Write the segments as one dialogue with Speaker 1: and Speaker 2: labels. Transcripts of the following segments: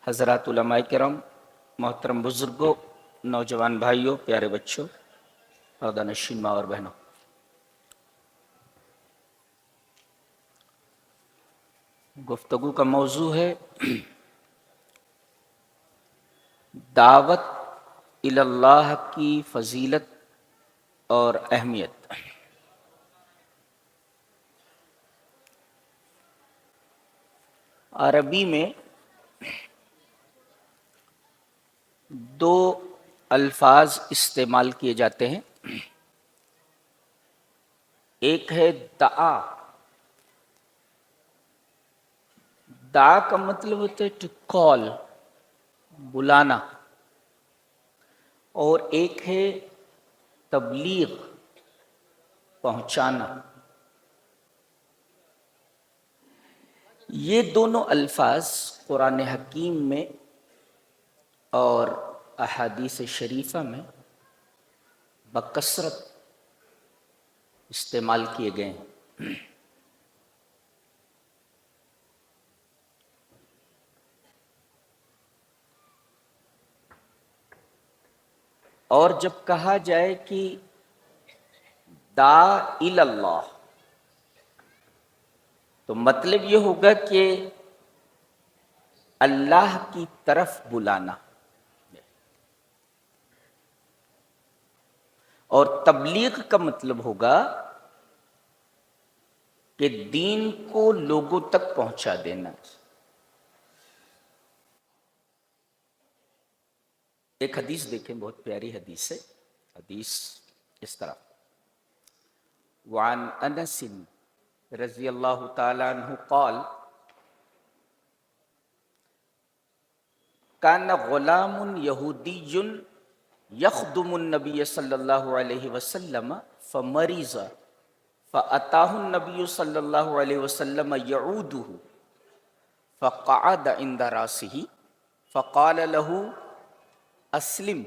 Speaker 1: حضرات علماء کرام، محترم بزرگوں، نوجوان بھائیوں، پیارے بچوں، پردہ نشین ماں اور بہنوں، گفتگو کا موضوع ہے دعوت اللہ کی فضیلت اور اہمیت۔ عربی میں دو الفاظ استعمال کیے جاتے ہیں، ایک ہے دعا۔ دعا کا مطلب ہوتا ہے ٹو کال، بلانا، اور ایک ہے تبلیغ، پہنچانا۔ یہ دونوں الفاظ قرآن حکیم میں اور احادیث شریفہ میں بکثرت استعمال کیے گئے ہیں۔ اور جب کہا جائے کہ دعا الی اللہ، تو مطلب یہ ہوگا کہ اللہ کی طرف بلانا، اور تبلیغ کا مطلب ہوگا کہ دین کو لوگوں تک پہنچا دینا۔ ایک حدیث دیکھیں، بہت پیاری حدیث ہے۔ حدیث اس طرح: وعن انس رضی اللہ تعالی عنہ قال کان غلام یہودی یخدم النبی صلی اللہ علیہ وسلم فمرض فأتاه النبی صلی اللہ علیہ وسلم یعوده فقعد عند راسه فقال له اسلم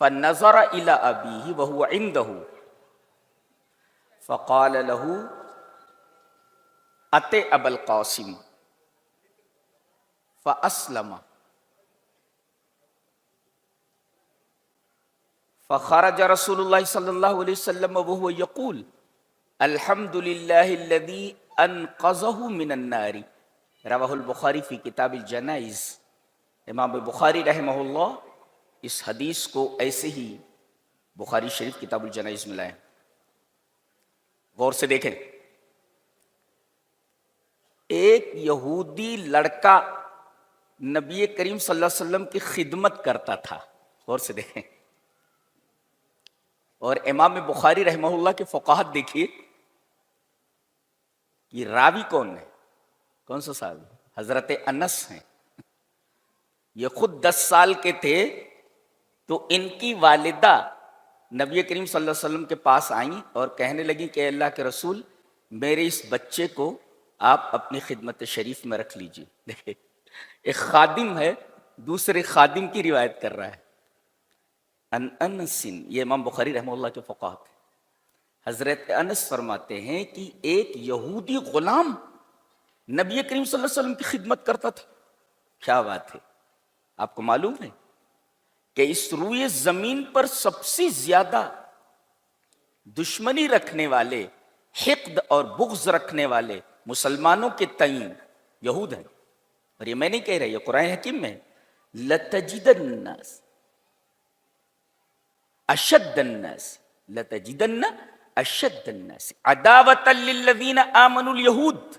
Speaker 1: فنظر الى ابیہ وهو عنده فقال له ات ابا القاسم فاسلم فخرج رسول اللہ صلی اللہ علیہ وسلم وهو یقول الحمد للہ الذی انقذہ من النار۔ رواہ البخاری فی کتاب الجنائز۔ امام بخاری رحمہ اللہ اس حدیث کو ایسے ہی بخاری شریف کتاب الجنائز میں لائے۔ غور سے دیکھیں، ایک یہودی لڑکا نبی کریم صلی اللہ علیہ وسلم کی خدمت کرتا تھا۔ غور سے دیکھیں، اور امام بخاری رحمہ اللہ کے فقاہت دیکھیے کہ راوی کون ہے، کون سا صحابی؟ حضرت انس ہیں۔ یہ خود 10 سال کے تھے تو ان کی والدہ نبی کریم صلی اللہ علیہ وسلم کے پاس آئیں اور کہنے لگیں کہ اللہ کے رسول، میرے اس بچے کو آپ اپنی خدمت شریف میں رکھ لیجئے۔ دیکھیں، ایک خادم ہے دوسرے خادم کی روایت کر رہا ہے۔ ان انس، یہ امام بخاری رحمہ اللہ کے فقاہت ہے۔ حضرت انس فرماتے ہیں کہ ایک یہودی غلام نبی کریم صلی اللہ علیہ وسلم کی خدمت کرتا تھا۔ کیا بات ہے! آپ کو معلوم ہے کہ اس روئے زمین پر سب سے زیادہ دشمنی رکھنے والے، حقد اور بغض رکھنے والے مسلمانوں کے تئیں یہود ہیں۔ اور یہ میں نہیں کہہ رہا، یہ قرآن حکیم میں لَتَجِدَنَّ النَّاسِ اشد الناس لتجدن اشد الناس عداوۃ للذین آمنوا الیہود۔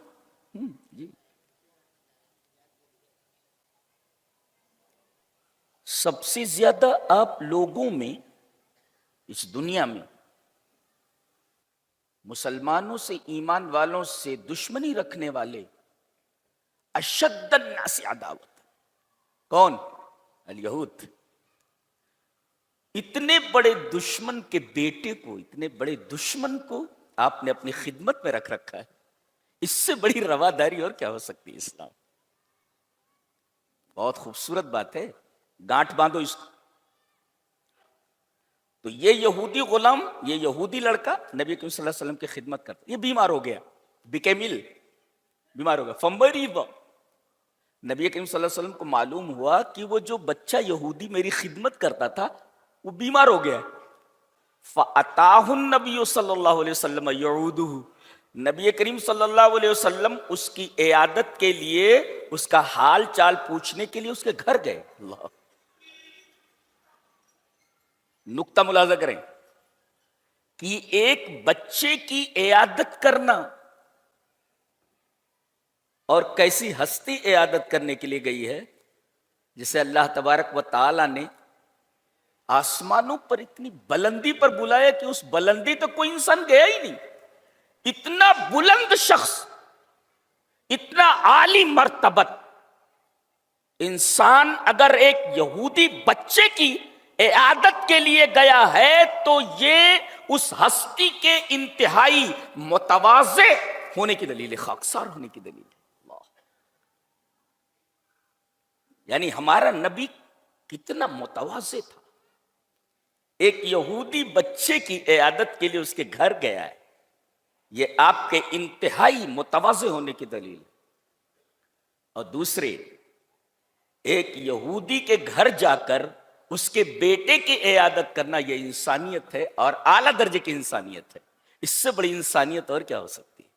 Speaker 1: سب سے زیادہ آپ لوگوں میں، اس دنیا میں، مسلمانوں سے، ایمان والوں سے دشمنی رکھنے والے اشد الناس عداوۃ، کون؟ الیہود۔ اتنے بڑے دشمن کے بیٹے کو، اتنے بڑے دشمن کو آپ نے اپنی خدمت میں رکھ رکھا ہے۔ اس سے بڑی رواداری اور کیا ہو سکتی ہے اسلام؟ بہت خوبصورت بات ہے، گانٹھ باندھو اس کو۔ تو یہ یہودی غلام، یہ یہودی لڑکا نبی کریم صلی اللہ علیہ وسلم کی خدمت کرتا، یہ بیمار ہو گیا، بیکیم ill، بیمار ہو گیا، فمریض، نبی کریم صلی اللہ علیہ وسلم کو معلوم ہوا کہ وہ جو بچہ یہودی میری خدمت کرتا تھا وہ بیمار ہو گیا. فَأَتَاهُ النَّبِيُّ صلی اللہ علیہ وسلم يَعُودُهُ, نبی کریم صلی اللہ علیہ وسلم اس کی عیادت کے لیے, اس کا حال چال پوچھنے کے لیے اس کے گھر گئے. اللہ, نقطہ ملاحظہ کریں کہ ایک بچے کی عیادت کرنا, اور کیسی ہستی عیادت کرنے کے لیے گئی ہے جسے اللہ تبارک و تعالی نے آسمانوں پر اتنی بلندی پر بلایا کہ اس بلندی تک کوئی انسان گیا ہی نہیں. اتنا بلند شخص, اتنا عالی مرتبت انسان اگر ایک یہودی بچے کی عیادت کے لیے گیا ہے تو یہ اس ہستی کے انتہائی متواضع ہونے کی دلیل ہے, خاکسار ہونے کی دلیل ہے. یعنی ہمارا نبی کتنا متواضع تھا, ایک یہودی بچے کی عیادت کے لیے اس کے گھر گیا ہے, یہ آپ کے انتہائی متواضع ہونے کی دلیل ہے. اور دوسرے, ایک یہودی کے گھر جا کر اس کے بیٹے کی عیادت کرنا یہ انسانیت ہے, اور اعلیٰ درجے کی انسانیت ہے. اس سے بڑی انسانیت اور کیا ہو سکتی ہے.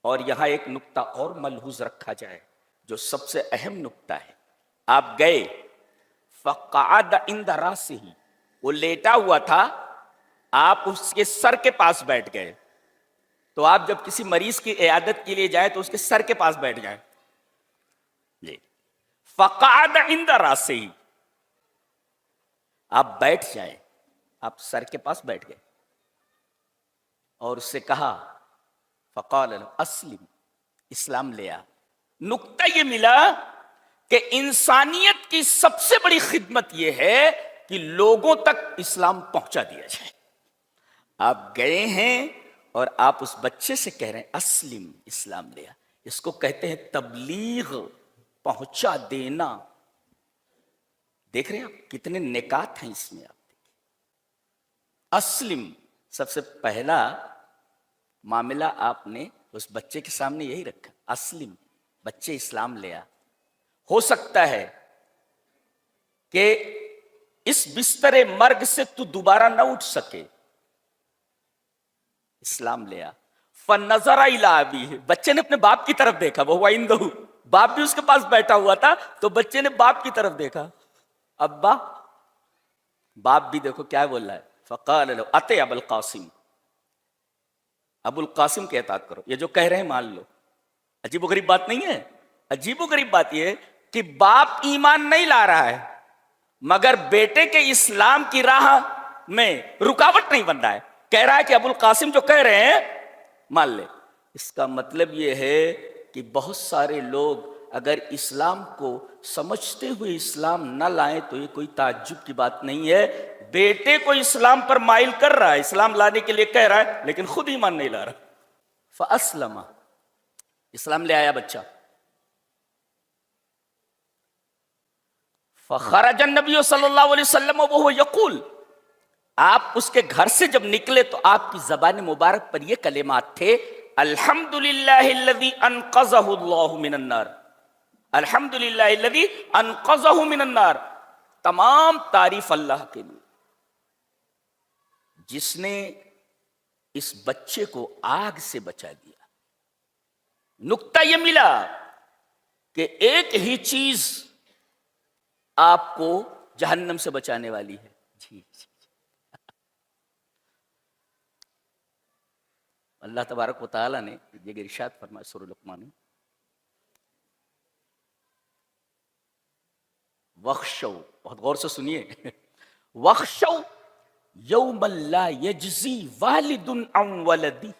Speaker 1: اور یہاں ایک نقطہ اور ملحوظ رکھا جائے جو سب سے اہم نقطہ ہے. آپ گئے, فقعد عند راسہ, وہ لیٹا ہوا تھا, آپ اس کے سر کے پاس بیٹھ گئے. تو آپ جب کسی مریض کی عیادت کے لیے جائیں تو اس کے سر کے پاس بیٹھ جائیں. جی, فقعد عند راسہ, آپ بیٹھ جائیں, آپ سر کے پاس بیٹھ گئے اور اس سے کہا فقال اسلم, اسلام لے آ. نقطہ یہ ملا کہ انسانیت کی سب سے بڑی خدمت یہ ہے کہ لوگوں تک اسلام پہنچا دیا جائے. آپ گئے ہیں اور آپ اس بچے سے کہہ رہے ہیں اسلم, اسلام لے آ. اس کو کہتے ہیں تبلیغ, پہنچا دینا. دیکھ رہے ہیں آپ کتنے نکات ہیں اس میں. آپ اسلم, سب سے پہلا معاملہ آپ نے اس بچے کے سامنے یہی رکھا, اسلم, بچے اسلام لے آ. ہو سکتا ہے کہ اس بستر مرگ سے تو دوبارہ نہ اٹھ سکے, اسلام لے آ. فنظر الی ابیہ, بچے نے اپنے باپ کی طرف دیکھا, وہ عندہ, باپ بھی اس کے پاس بیٹھا ہوا تھا, تو بچے نے باپ کی طرف دیکھا, ابا. باپ بھی دیکھو کیا بول رہا ہے, فقال له اطع ابا القاسم, ابو القاسم کے اطاعت کرو. یہ جو کہہ رہے ہیں مان لو. عجیب و غریب بات نہیں ہے. عجیب و غریب بات یہ ہے کہ باپ ایمان نہیں لا رہا ہے مگر بیٹے کے اسلام کی راہ میں رکاوٹ نہیں بن رہا ہے. کہہ رہا ہے کہ ابو القاسم جو کہہ رہے ہیں مان لے. اس کا مطلب یہ ہے کہ بہت سارے لوگ اگر اسلام کو سمجھتے ہوئے اسلام نہ لائیں تو یہ کوئی تعجب کی بات نہیں ہے. بیٹے کو اسلام پر مائل کر رہا ہے, اسلام لانے کے لیے کہہ رہا ہے, لیکن خود ایمان نہیں لا رہا. فاسلم, اسلام لے آیا بچہ. فخرج النبی صلی اللہ علیہ وسلم وهو یقول, آپ اس کے گھر سے جب نکلے تو آپ کی زبان مبارک پر یہ کلمات تھے, الحمدللہ الذی انقذہ اللہ من النار, الحمدللہ الذی انقذہ من النار. تمام تعریف اللہ کے لیے جس نے اس بچے کو آگ سے بچا دیا. نقطہ یہ ملا کہ ایک ہی چیز آپ کو جہنم سے بچانے والی ہے. جی جی, اللہ تبارک و تعالیٰ نے یہ ارشاد فرمایا سورہ لقمان میں, وخشو, بہت غور سے سنیے, وخشو یوم لا یجزی والد عن ولدی,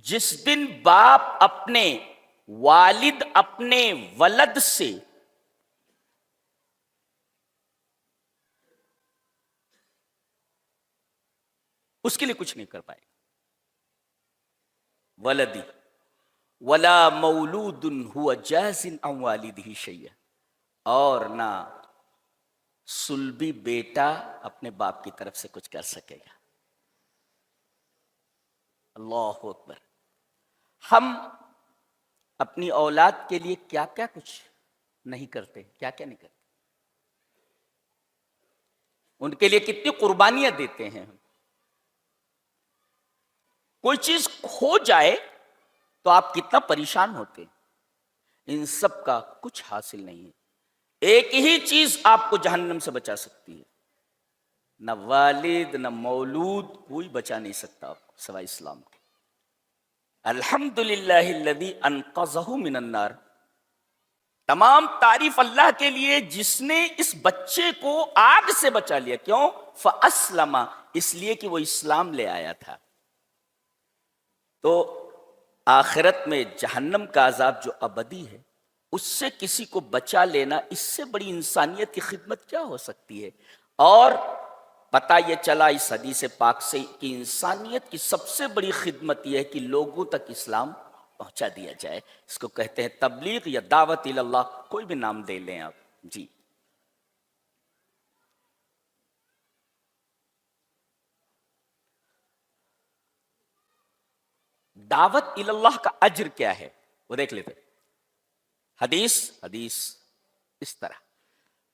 Speaker 1: جس دن باپ اپنے والد اپنے ولد سے اس کے لیے کچھ نہیں کر پائے گا. ولدی ولا مولود هو جاز عن والدہ شیئا, اور نہ سلبی بیٹا اپنے باپ کی طرف سے کچھ کر سکے گا. اللہ اکبر. ہم اپنی اولاد کے لیے کیا کیا کچھ نہیں کرتے، کیا کیا نہیں کرتے، ان کے لیے کتنی قربانیاں دیتے ہیں ہم. کوئی چیز کھو جائے تو آپ کتنا پریشان ہوتے ہیں. ان سب کا کچھ حاصل نہیں ہے. ایک ہی چیز آپ کو جہنم سے بچا سکتی ہے، نہ والد نہ مولود، کوئی بچا نہیں سکتا آپ کو سوائے اسلام کے. الحمدللہ الذی انقذہ من النار. تمام تعریف اللہ کے لیے جس نے اس بچے کو آگ سے بچا لیا. کیوں؟ فاسلم، اس لیے کہ وہ اسلام لے آیا تھا. تو آخرت میں جہنم کا عذاب جو ابدی ہے، اس سے کسی کو بچا لینا، اس سے بڑی انسانیت کی خدمت کیا ہو سکتی ہے. اور پتہ یہ چلا اس حدیث پاک سے کہ انسانیت کی سب سے بڑی خدمت یہ ہے کہ لوگوں تک اسلام پہنچا دیا جائے. اس کو کہتے ہیں تبلیغ یا دعوت اللہ، کوئی بھی نام دے لیں آپ. جی دعوت اللہ کا اجر کیا ہے وہ دیکھ لیتے. حدیث اس طرح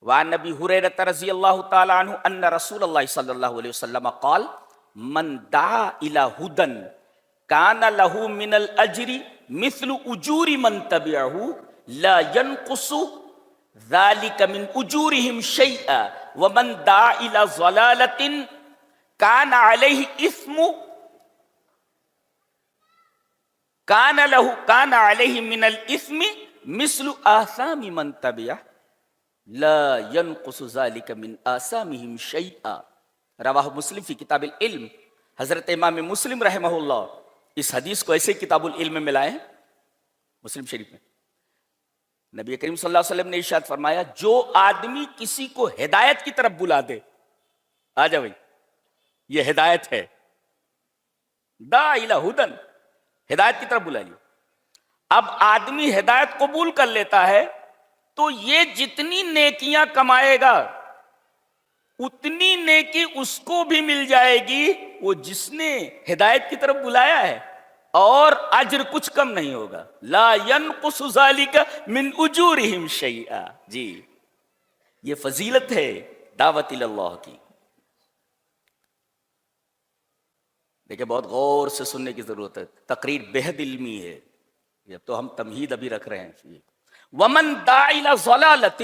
Speaker 1: وعن ابی ہریرہ رضی اللہ تعالی عنہ ان رسول اللہ صلی اللہ علیہ وسلم قال من دعا الى ہدن کان له من الاجر مثل اجور من تبعه لا ينقص ذلك من اجورهم شيئا ومن دعا الى ضلالة كان عليه اثم كان عليه من الاثم مثل آثام من تبعه لا ينقص ذلك من آثامهم شيئا. رواہ مسلم فی کتاب العلم. حضرت امام مسلم رحمہ اللہ اس حدیث کو ایسے کتاب العلم میں لائے ہیں مسلم شریف میں. نبی کریم صلی اللہ علیہ وسلم نے ارشاد فرمایا جو آدمی کسی کو ہدایت کی طرف بلا دے، آ جا بھائی یہ ہدایت ہے، دا الہ ہدن، ہدایت کی طرف بلا لیا. اب آدمی ہدایت قبول کر لیتا ہے تو یہ جتنی نیکیاں کمائے گا اتنی نیکی اس کو بھی مل جائے گی وہ جس نے ہدایت کی طرف بلایا ہے، اور اجر کچھ کم نہیں ہوگا. لا ينقص ذلك من اجورهم شیئا. جی یہ فضیلت ہے دعوت اللہ کی. دیکھیں بہت غور سے سننے کی ضرورت ہے، تقریر بہت علمی ہے. اب تو ہم تمہید ابھی رکھ رہے ہیں. ومن دعا الی ضلالۃ،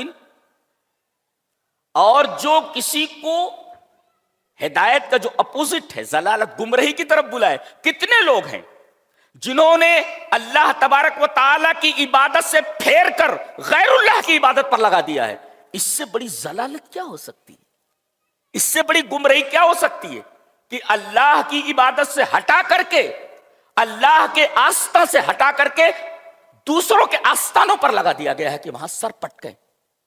Speaker 1: اور جو کسی کو ہدایت کا جو اپوزٹ ہے ضلالت گمراہی کی طرف بلائے. کتنے لوگ ہیں جنہوں نے اللہ تبارک و تعالی کی عبادت سے پھیر کر غیر اللہ کی عبادت پر لگا دیا ہے. اس سے بڑی ضلالت کیا ہو سکتی ہے، اس سے بڑی گمراہی کیا ہو سکتی ہے کہ اللہ کی عبادت سے ہٹا کر کے، اللہ کے آستہ سے ہٹا کر کے دوسروں کے آستانوں پر لگا دیا گیا ہے کہ وہاں سر پٹکیں،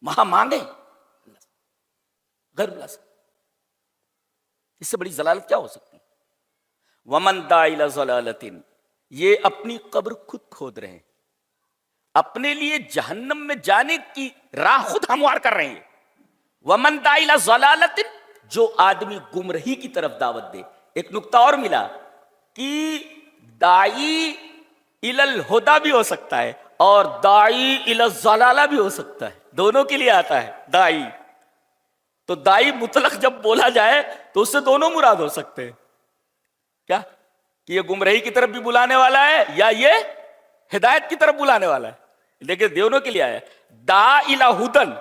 Speaker 1: وہاں مانگیں غیر اللہ سے. اس سے بڑی ضلالت کیا ہو سکتی ہے. ومن دعا الی ضلالۃ، یہ اپنی قبر خود کھود رہے ہیں، اپنے لیے جہنم میں جانے کی راہ خود ہموار کر رہے ہیں. ومن دعا الی ضلالۃ، جو آدمی گمراہی کی طرف دعوت دے. ایک نقطہ اور ملا کہ داعی الی الہدی بھی ہو سکتا ہے اور داعی الی الضلالہ بھی ہو سکتا ہے، دونوں کے لیے آتا ہے داعی. تو داعی مطلق جب بولا جائے تو اس سے دونوں مراد ہو سکتے ہیں. کیا کہ یہ گمراہی کی طرف بھی بلانے والا ہے یا یہ ہدایت کی طرف بلانے والا ہے. لیکن دونوں کے لیے آیا دعا الی ہدن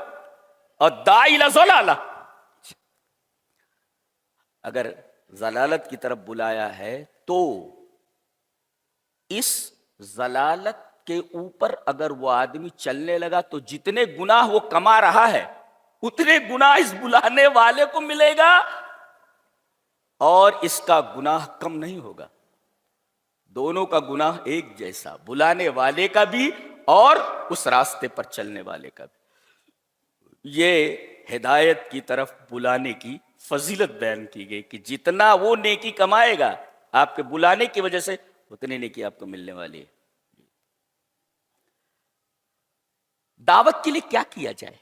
Speaker 1: اور دعا الی ضلالہ. اگر ضلالت کی طرف بلایا ہے تو اس ضلالت کے اوپر اگر وہ آدمی چلنے لگا تو جتنے گناہ وہ کما رہا ہے اتنے گناہ اس بلانے والے کو ملے گا اور اس کا گناہ کم نہیں ہوگا. دونوں کا گناہ ایک جیسا، بلانے والے کا بھی اور اس راستے پر چلنے والے کا بھی. یہ ہدایت کی طرف بلانے کی فضیلت بیان کی گئی کہ جتنا وہ نیکی کمائے گا آپ کے بلانے کی وجہ سے اتنی نیکی آپ کو ملنے والی ہے. دعوت کے لیے کیا کیا جائے،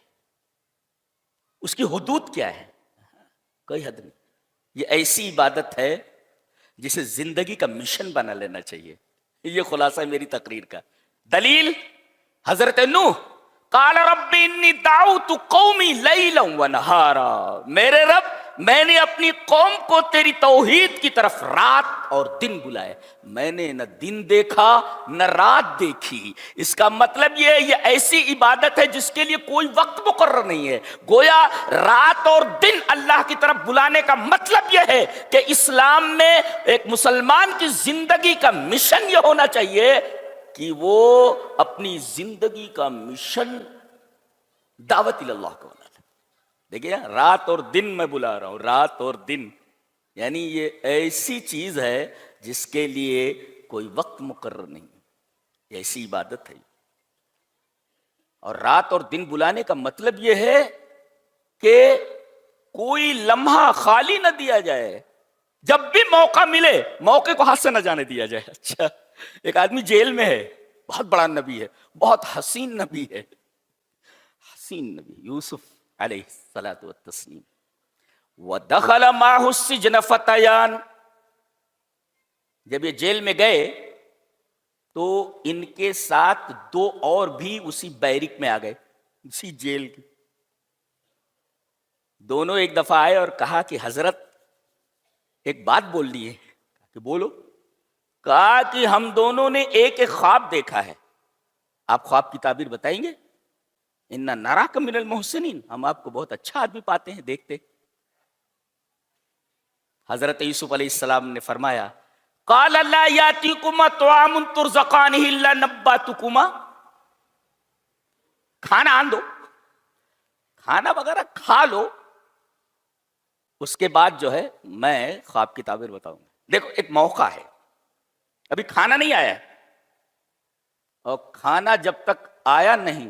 Speaker 1: اس کی حدود کیا ہے؟ کوئی حد نہیں. یہ ایسی عبادت ہے جسے زندگی کا مشن بنا لینا چاہیے. یہ خلاصہ ہے میری تقریر کا. دلیل حضرت نوح قال رب انی دعوت قومی لیلا ونہارا، میرے رب میں نے اپنی قوم کو تیری توحید کی طرف رات اور دن بلایا. میں نے نہ دن دیکھا نہ رات دیکھی. اس کا مطلب یہ ہے یہ ایسی عبادت ہے جس کے لیے کوئی وقت مقرر نہیں ہے. گویا رات اور دن اللہ کی طرف بلانے کا مطلب یہ ہے کہ اسلام میں ایک مسلمان کی زندگی کا مشن یہ ہونا چاہیے کہ وہ اپنی زندگی کا مشن دعوت اللہ کو بنا لے. دیکھیے رات اور دن میں بلا رہا ہوں، رات اور دن، یعنی یہ ایسی چیز ہے جس کے لیے کوئی وقت مقرر نہیں، یہ ایسی عبادت ہے. اور رات اور دن بلانے کا مطلب یہ ہے کہ کوئی لمحہ خالی نہ دیا جائے. جب بھی موقع ملے موقع کو ہاتھ سے نہ جانے دیا جائے. اچھا ایک آدمی جیل میں ہے، بہت بڑا نبی ہے، بہت حسین نبی ہے، حسین نبی یوسف علیہ الصلوۃ والتسلیم. وَدَخَلَ مَعَهُ السِّجْنَ فَتَيَانِ، جب یہ جیل میں گئے تو ان کے ساتھ دو اور بھی اسی بیرک میں آ گئے، اسی جیل کے. دونوں ایک دفعہ آئے اور کہا کہ حضرت ایک بات بولنی ہے. کہ بولو. کہا کہ ہم دونوں نے ایک ایک خواب دیکھا ہے، آپ خواب کی تعبیر بتائیں گے؟ اِنَّا نَرَاكَ مِنَ الْمُحْسِنِينَ، ہم آپ کو بہت اچھا آدمی پاتے ہیں دیکھتے. حضرت یوسف علیہ السلام نے فرمایا قَالَ لَا يَأْتِيكُمَا طَعَامٌ تُرْزَقَانِهِ إِلَّا نَبَّأْتُكُمَا، کھانا آن دو، کھانا وغیرہ کھا لو، اس کے بعد جو ہے میں خواب کی تعبیر بتاؤں گا. دیکھو ایک موقع ہے، ابھی کھانا نہیں آیا، اور کھانا جب تک آیا نہیں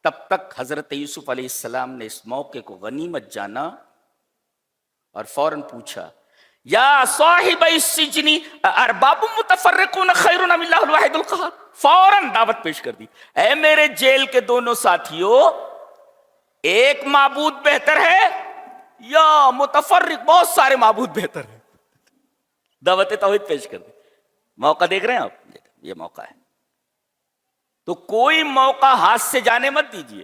Speaker 1: تب تک حضرت یوسف علیہ السلام نے اس موقع کو غنیمت جانا اور فوراً پوچھا یا صاحب السجن ارباب متفرقون خیر ام اللہ الواحد القہار. فوراً دعوت پیش کر دی، اے میرے جیل کے دونوں ساتھیوں، ایک معبود بہتر ہے یا متفرق بہت سارے معبود بہتر ہے؟ دعوت توحید پیش کر دی. موقع دیکھ رہے ہیں آپ، یہ موقع ہے. تو کوئی موقع ہاتھ سے جانے مت دیجیے،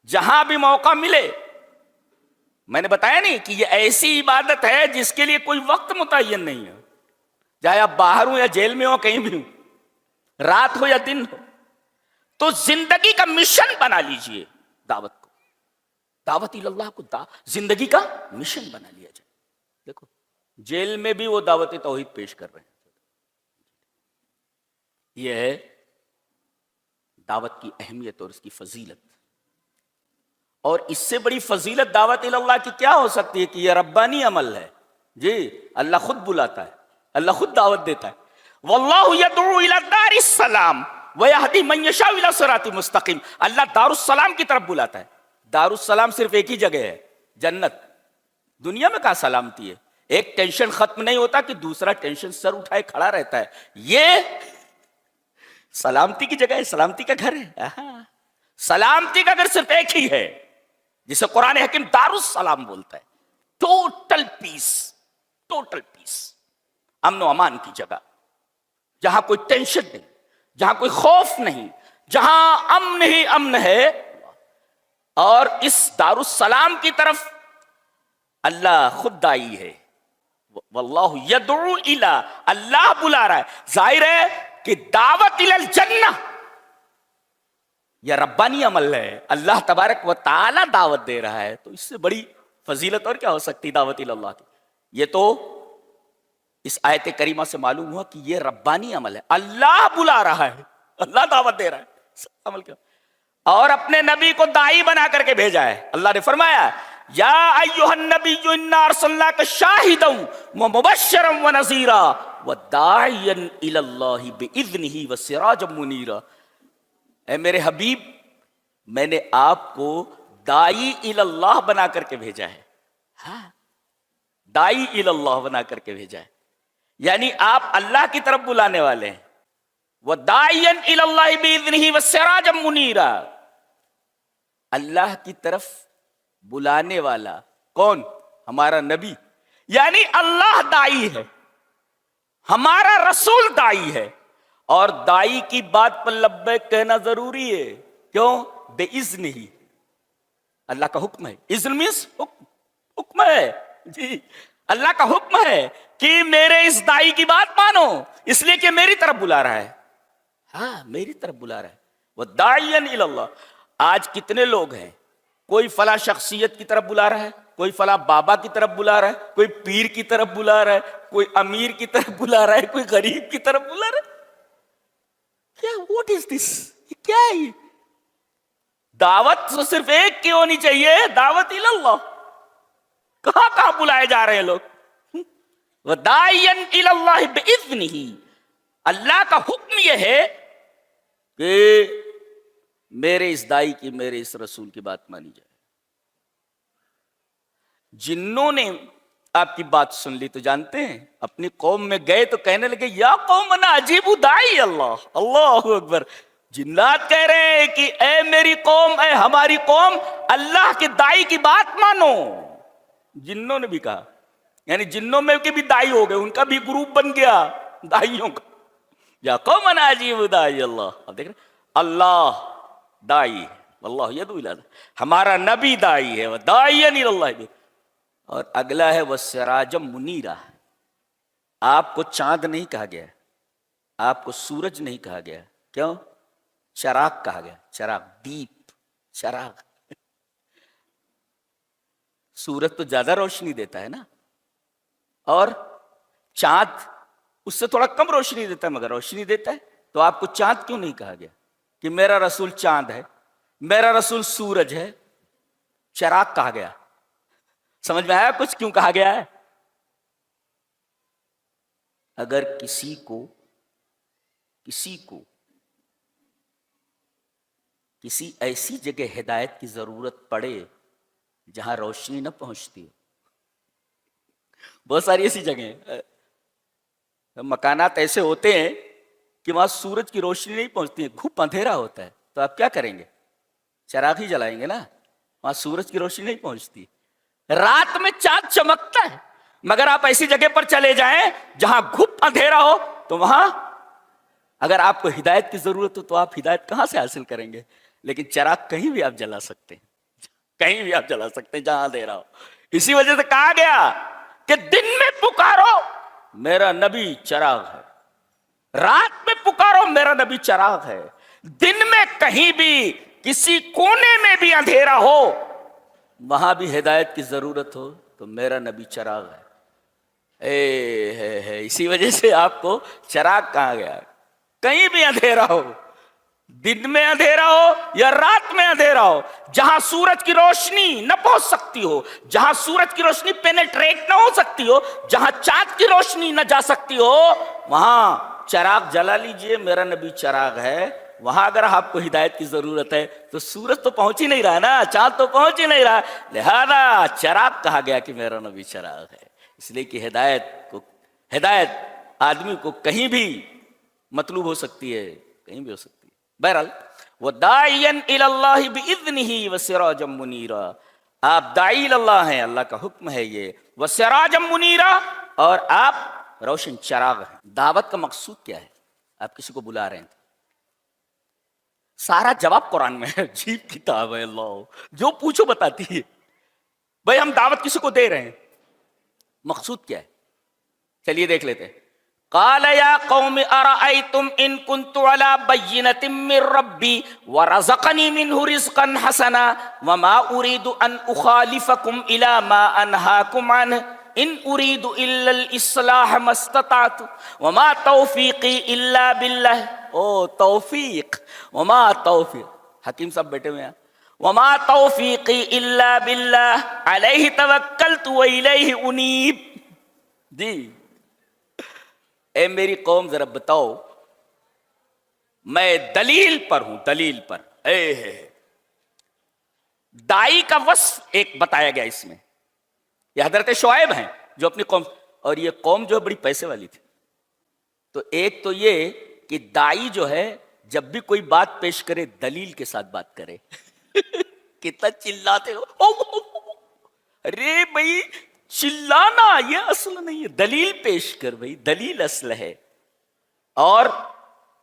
Speaker 1: جہاں بھی موقع ملے. میں نے بتایا نہیں کہ یہ ایسی عبادت ہے جس کے لیے کوئی وقت متعین نہیں ہے، چاہے آپ باہر ہوں یا جیل میں ہو، کہیں بھی ہوں، رات ہو یا دن ہو. تو زندگی کا مشن بنا لیجئے دعوت کو، دعوت اللہ کو زندگی کا مشن بنا لیا جائے. دیکھو جیل میں بھی وہ دعوت توحید پیش کر رہے ہیں. یہ ہے دعوت کی اہمیت اور اس کی فضیلت. اور اس سے بڑی فضیلت دعوت اللہ کی کیا ہو سکتی ہے کہ یہ ربانی عمل ہے. جی اللہ خود بلاتا ہے، اللہ خود دعوت دیتا ہے. واللہ یدعو الی دار السلام ویہدی من یشاء الی صراط مستقیم. اللہ دار السلام کی طرف بلاتا ہے. دار السلام صرف ایک ہی جگہ ہے، جنت. دنیا میں کہاں سلامتی ہے؟ ایک ٹینشن ختم نہیں ہوتا کہ دوسرا ٹینشن سر اٹھائے کھڑا رہتا ہے. یہ سلامتی کی جگہ ہے، سلامتی کا گھر ہے. سلامتی کا گھر صرف ایک ہی ہے جسے قرآن حکیم دار السلام بولتا ہے. ٹوٹل پیس، ٹوٹل پیس، امن و امان کی جگہ، جہاں کوئی ٹینشن نہیں، جہاں کوئی خوف نہیں، جہاں امن ہی امن ہے. اور اس دار السلام کی طرف اللہ خود دائی ہے. واللہ یدعو الی، اللہ بلا رہا ہے. ظاہر ہے کہ دعوت الی الجنہ یہ ربانی عمل ہے، اللہ تبارک و تعالی دعوت دے رہا ہے. تو اس سے بڑی فضیلت اور کیا ہو سکتی دعوت الی اللہ کی. یہ تو اس آیت کریمہ سے معلوم ہوا کہ یہ ربانی عمل ہے، اللہ بلا رہا ہے، اللہ دعوت دے رہا ہے. عمل کیا؟ اور اپنے نبی کو داعی بنا کر کے بھیجا ہے. اللہ نے فرمایا یا ایھا النبی انا ارسلناک شاہدا ومبشرا ونذیرا وداعیا الی اللہ باذنہ وسراجا منیرا. اے میرے حبیب، میں نے آپ کو داعی الی اللہ بنا کر کے بھیجا ہے. ہاں داعی الی اللہ بنا کر کے بھیجا ہے، یعنی آپ اللہ کی طرف بلانے والے ہیں. وَدَاعِيًا إِلَى اللَّهِ بِإِذْنِهِ وَسِرَاجًا مُنِيرًا. اللہ کی طرف بلانے والا کون؟ ہمارا نبی. یعنی اللہ داعی ہے، ہمارا رسول داعی ہے، اور دائی کی بات پر لبیک کہنا ضروری ہے. کیوں؟ بے اذن ہی، اللہ کا حکم ہے. اذن مینس حکم ہے جی، اللہ کا حکم ہے کہ میرے اس دائی کی بات مانو، اس لیے کہ میری طرف بلا رہا ہے. ہاں میری طرف بلا رہا ہے. وہ داعین الی اللہ. آج کتنے لوگ ہیں، کوئی فلاں شخصیت کی طرف بلا رہا ہے، کوئی فلاں بابا کی طرف بلا رہا ہے، کوئی پیر کی طرف بلا رہا ہے، کوئی امیر کی طرف بلا رہا ہے، کوئی غریب کی طرف بلا رہا ہے. کیا واٹ از دس؟ کیا ہے یہ؟ دعوت تو صرف ایک کی ہونی چاہیے، دعوت الی اللہ. کہاں کہاں بلائے جا رہے ہیں لوگ. وَدَاعِيًا إِلَى اللَّهِ بِإِذْنِهِ. اللہ کا حکم یہ ہے کہ میرے اس دائی کی، میرے اس رسول کی بات مانی جائے. جنوں نے آپ کی بات سن لی تو جانتے ہیں، اپنی قوم میں گئے تو کہنے لگے یا قومنا اجیبوا داعی اللہ. اللہ اکبر. جنات کہہ رہے ہیں کہ اے میری قوم، اے ہماری قوم، اللہ کے دائی کی بات مانو. جنوں نے بھی کہا، یعنی جنوں میں کے بھی دائی ہو گئے، ان کا بھی گروپ بن گیا دائیوں کا. یا قومنا اجیبوا داعی اللہ. اب دیکھ رہے اللہ دائی، واللہ یدعو الی، ہمارا نبی دائی ہے. وداعیا الی اللہ. اور اگلا ہے وسراجا منیرا. آپ کو چاند نہیں کہا گیا، آپ کو سورج نہیں کہا گیا. کیوں؟ چراغ کہا گیا. چراغ، دیپ، چراغ. سورج تو زیادہ روشنی دیتا ہے نا، اور چاند اس سے تھوڑا کم روشنی دیتا ہے مگر روشنی دیتا ہے. تو آپ کو چاند کیوں نہیں کہا گیا کہ میرا رسول چاند ہے، میرا رسول سورج ہے؟ چراغ کہا گیا. سمجھ میں آیا کچھ کیوں کہا گیا ہے؟ اگر کسی کو کسی ایسی جگہ ہدایت کی ضرورت پڑے جہاں روشنی نہ پہنچتی ہو، بہت ساری ایسی جگہیں ہیں، مکانات ایسے ہوتے ہیں کہ وہاں سورج کی روشنی نہیں پہنچتی ہے، گھپ اندھیرا ہوتا ہے، تو آپ کیا کریں گے؟ چراغ ہی جلائیں گے نا. وہاں سورج کی روشنی نہیں پہنچتی. رات میں چاند چمکتا ہے، مگر آپ ایسی جگہ پر چلے جائیں جہاں گھپ اندھیرا ہو، تو وہاں اگر آپ کو ہدایت کی ضرورت ہو تو آپ ہدایت کہاں سے حاصل کریں گے؟ لیکن چراغ کہیں بھی آپ جلا سکتے ہیں، کہیں بھی آپ جلا سکتے ہیں جہاں اندھیرا ہو. اسی وجہ سے کہا گیا کہ دن میں پکارو میرا نبی چراغ ہے، رات میں پکارو میرا نبی چراغ ہے. دن میں کہیں بھی کسی کونے میں بھی اندھیرا ہو، وہاں بھی ہدایت کی ضرورت ہو تو میرا نبی چراغ ہے. اسی وجہ سے آپ کو چراغ کہا گیا. کہیں بھی اندھیرا ہو، دن میں اندھیرا ہو یا رات میں اندھیرا ہو، جہاں سورج کی روشنی نہ پہنچ سکتی ہو، جہاں سورج کی روشنی پینیٹریٹ نہ ہو سکتی ہو، جہاں چاند کی روشنی نہ جا سکتی ہو، وہاں چراغ جلا لیجئے، میرا نبی چراغ ہے. وہاں اگر آپ کو ہدایت کی ضرورت ہے تو سورج تو پہنچ ہی نہیں رہا نا، چاند تو پہنچ ہی نہیں رہا، لہذا چراغ کہا گیا کہ میرا نبی چراغ ہے. اس لیے کہ ہدایت آدمی کو کہیں بھی مطلوب ہو سکتی ہے، کہیں بھی ہو سکتی ہے. بہرحال وَدَاعِيًا إِلَى اللَّهِ بِإِذْنِهِ وَسِرَاجًا مُنِيرًا. آپ داعی اللہ ہیں، اللہ کا حکم ہے یہ. وَسِرَاجًا مُنِيرًا، اور آپ روشن چراغ ہیں. دعوت کا مقصود کیا ہے؟ آپ کسی کو بلا رہے ہیں، سارا جواب قرآن میں ہے. عجیب کتاب ہے، اللہ جو پوچھو بتاتی ہے. بھائی ہم دعوت کسی کو دے رہے ہیں، مقصود کیا ہے؟ چلیے دیکھ لیتے ہیں. قال یا قوم ارأیتم ان کنت علی بینۃ من ربی ورزقنی منہ رزقا حسنا وما ارید ان اخالفکم الی ما انہاکم عنہ ان ارید الا الاصلاح ما استطعت وما توفیقی الا باللہ. او توفیق، وما توفیق، حکیم صاحب بیٹھے ہوئے ہیں. وما توفیقی الا باللہ علیہ توکلت والیہ انیب. جی اے میری قوم ذرا بتاؤ، میں دلیل پر ہوں، دلیل پر. دائی کا وصف ایک بتایا گیا اس میں. یہ حضرت شعیب ہیں جو اپنی قوم، اور یہ قوم جو ہے بڑی پیسے والی تھی. تو ایک تو یہ کہ دائی جو ہے جب بھی کوئی بات پیش کرے دلیل کے ساتھ بات کرے. کتنا چلاتے ہو، ارے بھائی چلانا یہ اصل نہیں ہے، دلیل پیش کر بھائی، دلیل اصل ہے. اور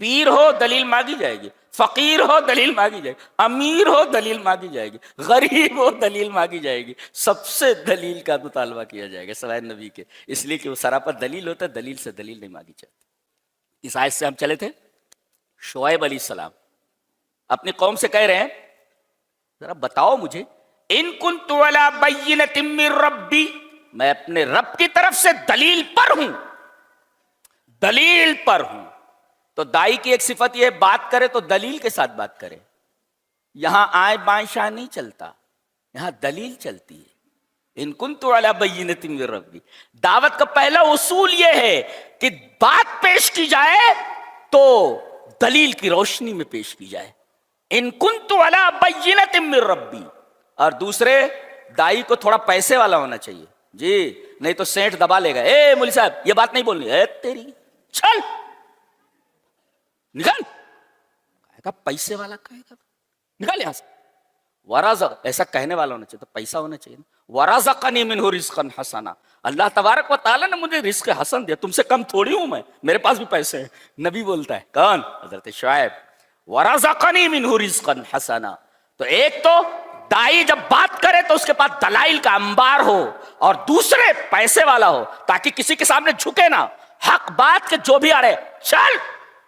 Speaker 1: پیر ہو دلیل مانگی جائے گی، فقیر ہو دلیل مانگی جائے گی، امیر ہو دلیل مانگی جائے گی، غریب ہو دلیل مانگی جائے گی، سب سے دلیل کا مطالبہ کیا جائے گا سوائے نبی کے، اس لیے کہ وہ سراپا دلیل ہوتا ہے، دلیل سے دلیل نہیں مانگی جاتی۔ اس آیت سے ہم چلے تھے شعیب علیہ السلام اپنی قوم سے کہہ رہے ہیں ذرا بتاؤ مجھے، ان کنت علی بینۃ من ربی، میں اپنے رب کی طرف سے دلیل پر ہوں، دلیل پر ہوں۔ تو دائی کی ایک صفت یہ بات کرے تو دلیل کے ساتھ بات کرے، یہاں آئیں بائیں شاہ نہیں چلتا، یہاں دلیل چلتی ہے۔ ان کنت علی بینۃ من ربی، دعوت کا پہلا اصول یہ ہے کہ بات پیش کی جائے تو دلیل کی روشنی میں پیش کی جائے، ان کنت علی بینۃ من ربی۔ اور دوسرے، دائی کو تھوڑا پیسے والا ہونا چاہیے، جی نہیں تو سینٹ دبا لے گا، اے مولوی صاحب یہ بات نہیں بولنی، اے تیری چل نکل، کہے گا پیسے والا، کہے گا نکل یہاں سے، ورازق ایسا کہنے والا ہونا چاہیے، تو پیسہ ہونا چاہیے نا، ورازقنی منہ رزقا حسنا، اللہ تبارک و تعالیٰ نے مجھے رزق حسن دیا، تم سے کم تھوڑی ہوں میں، میرے پاس بھی پیسے ہیں۔ نبی بولتا ہے، کون؟ حضرت شعیب، ورازقنی منہ رزقا حسنا۔ تو ایک تو دائی جب بات کرے تو اس کے پاس دلائل کا انبار ہو، اور دوسرے پیسے والا ہو، تاکہ کسی کے سامنے جھکے نہ، حق بات کے جو بھی آ رہے چل